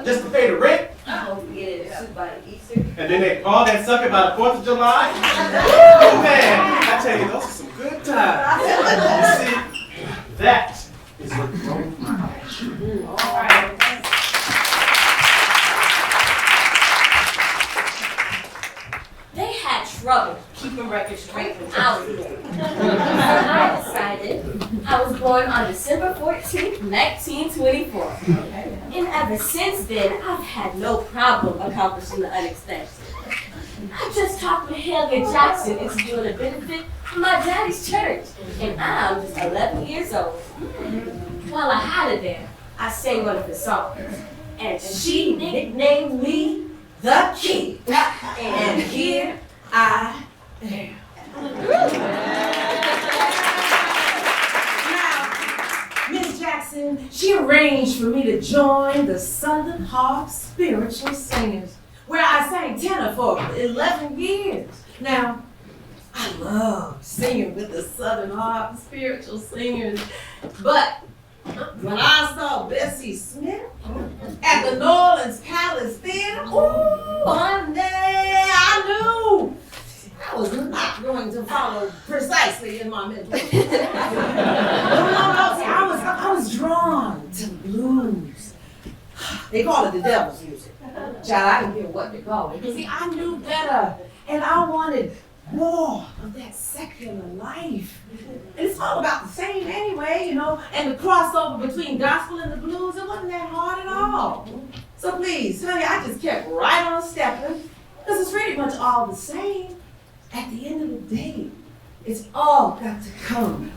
just to pay the rent. And then they call that sucker by the 4th of July. Oh man, I tell you, those are some good times. You see, that is what drove my passion. All right. They had trouble keeping records straight when I was little. I decided I was born on December 14th, 1924. And ever since then, I've had no problem accomplishing the unexpected. I just talked with Helga Jackson into doing a benefit for my daddy's church, and I'm just 11 years old. While I had her there, I sang one of her songs, and she nicknamed me the Kid. And here I am. Now, Miss Jackson, she arranged for me to join the Southern Harp Spiritual Singers, where I sang tenor for 11 years. Now, I love singing with the Southern Harp Spiritual Singers, but when I saw Bessie Smith at the New Orleans Palace Theater, ooh, honey, I knew I was not going to follow precisely in my mental. No, see, I was drawn to blues. They call it the devil's music. Child, I didn't care what they call it. See, I knew better, and I wanted more of that secular life. And it's all about the same anyway, you know, and the crossover between gospel and the blues, it wasn't that hard at all. So please, honey, I just kept right on stepping, because it's pretty much all the same. At the end of the day, it's all got to come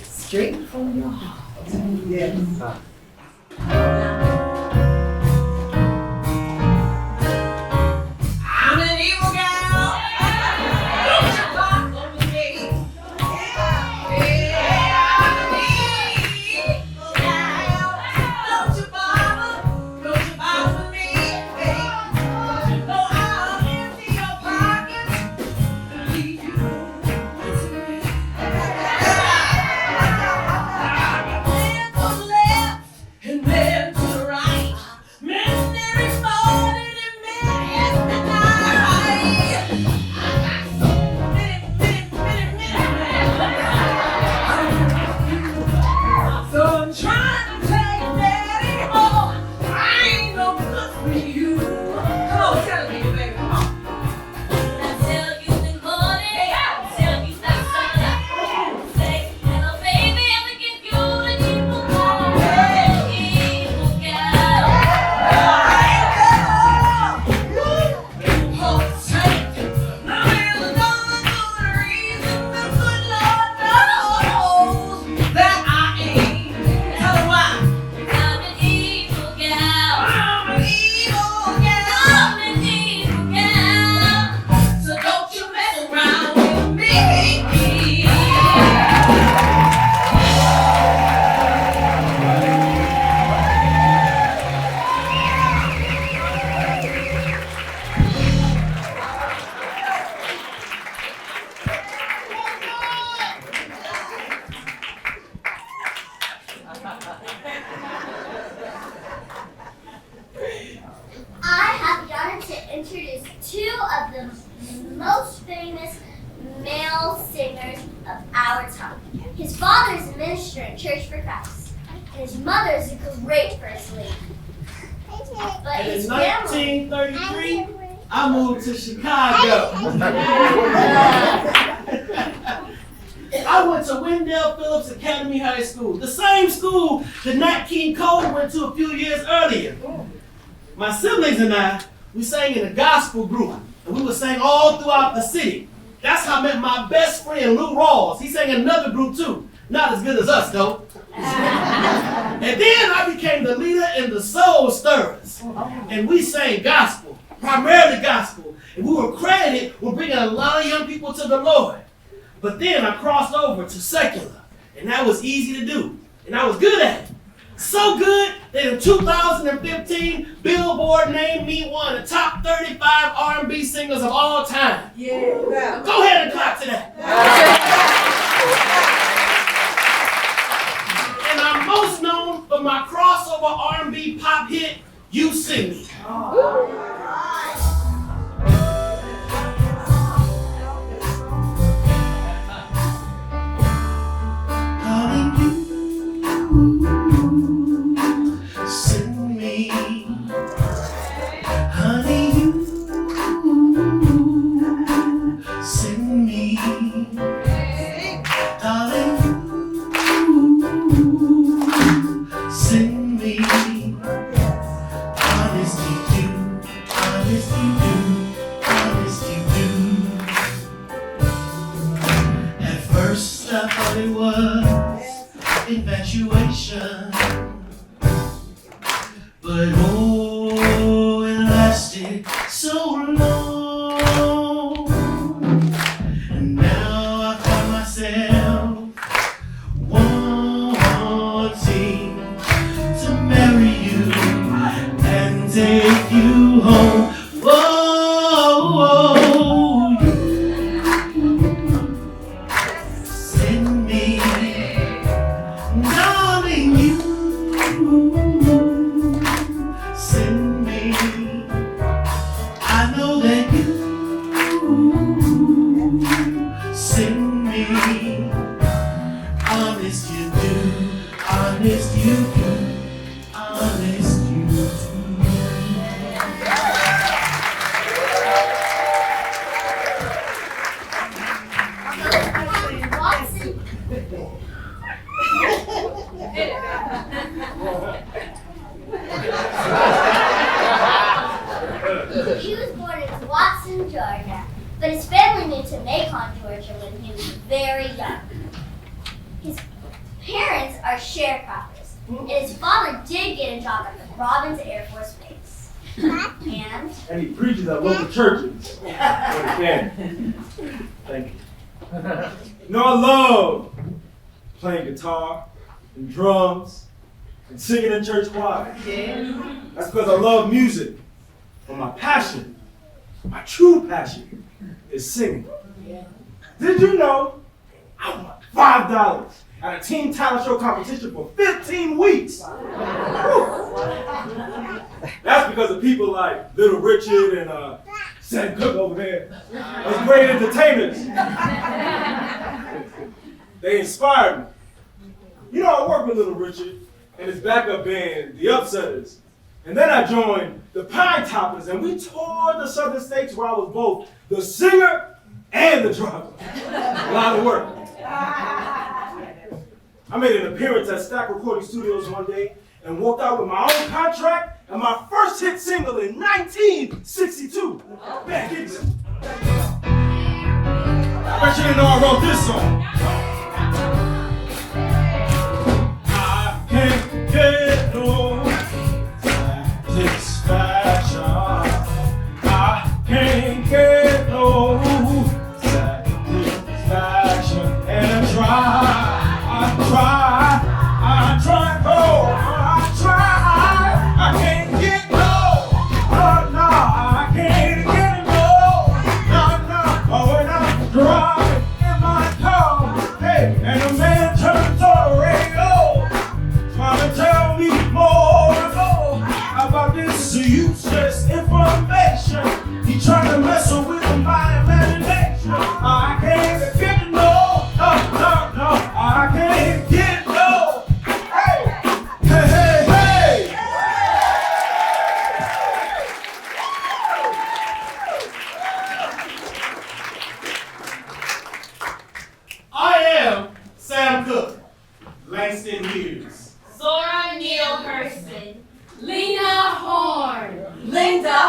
straight from your heart. Yes. I'm an evil gal. Don't you walk over me. Yeah, I'm an evil gal. Don't you bother me. Hey, you know I'll empty your pockets and leave you with me. Then to the left and then to the right. Midnight morning and midnight night. So I'm trying to take daddy home. I ain't no good for you. Come on, tell me, baby, come on. I tell you good morning, I tell you that sunlight. Say hello, baby, I'ma give you an evil call. Evil girl. Oh, take it. Now there's no good reason the good Lord knows that I ain't. Tell her why. I'm an evil gal. I'm an evil gal. mother is a great first lady. But And his in family... 1933, I moved to Chicago. I went to Wendell Phillips Academy High School, the same school that Nat King Cole went to a few years earlier. My siblings and I, we sang in a gospel group, and we would sing all throughout the city. That's how I met my best friend, Lou Rawls. He sang in another group too. Not as good as us, though. And then I became the leader in the Soul Stirrers. And we sang gospel, primarily gospel. And we were credited with bringing a lot of young people to the Lord. But then I crossed over to secular. And that was easy to do. And I was good at it. So good that in 2015, Billboard named me one of the top 35 R&B singers of all time. Yeah. Go ahead and clap to that. And I'm most known for my crossover R&B pop hit, You See Me. Darling, you send me, honey, you send me, darling, send me, honest you do, honest you do, honest you do. At first I thought it was infatuation, but oh, it lasted so long. And now I find myself wanting to marry you and take you home. Whoa, you send me, darling, you send me. I know that you send me. Honest you do, honest you do, honest you do. Watson. He was born in Watson, Georgia, but his family moved to Macon, Georgia when he was very young. His parents are sharecroppers, and his father did get a job at the Robins Air Force Base. And he preaches at local churches. Again. Thank you. You know, I love playing guitar and drums and singing in church choir. That's because I love music. But my passion, my true passion, is singing. Did you know I won $5 at a teen talent show competition for 15 weeks? That's because of people like Little Richard and Sam Cooke over there. Those great entertainers. They inspired me. You know, I worked with Little Richard and his backup band, the Upsetters. And then I joined the Pine Toppers, and we toured the southern states where I was both the singer and the drummer. A lot of work. I made an appearance at Stack Recording Studios one day and walked out with my own contract and my first hit single in 1962. Back in. I bet you didn't know I wrote this song. I can't get no satisfaction. I can't get no satisfaction. And I try, I can't get no, I can't get no, when I'm driving in my car,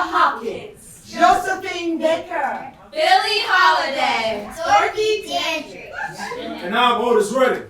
Hopkins, Josephine Baker, Billie Holiday. Dorothy Dandridge. And our vote is ready.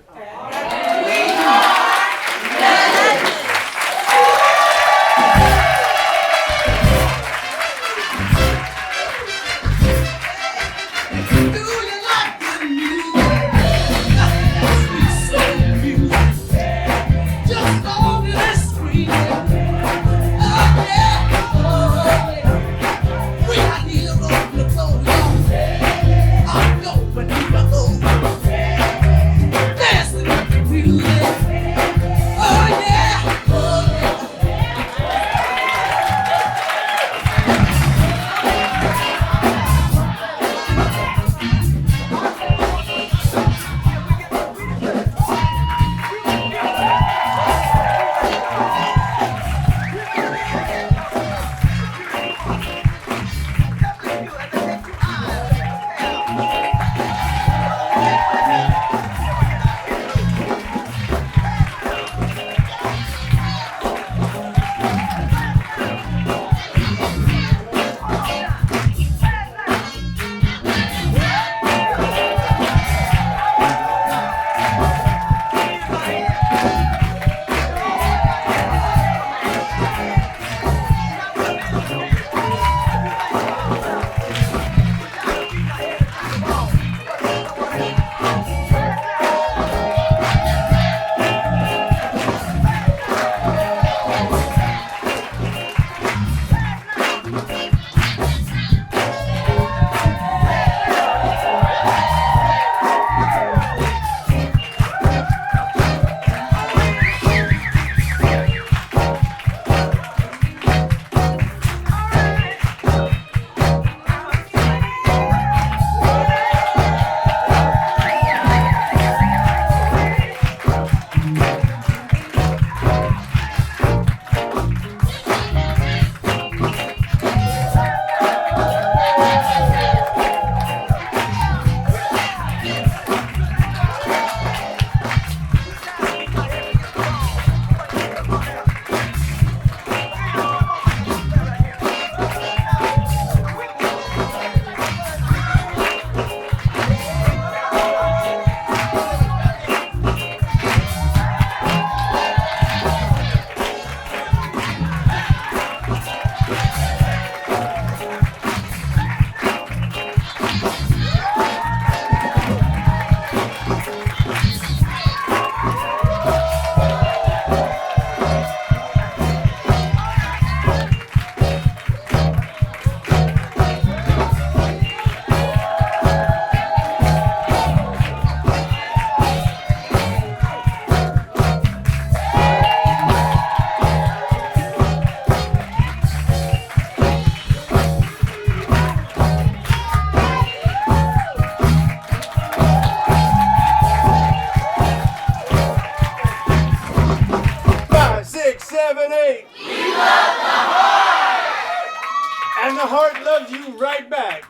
And the heart loves you right back.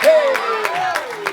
Hey!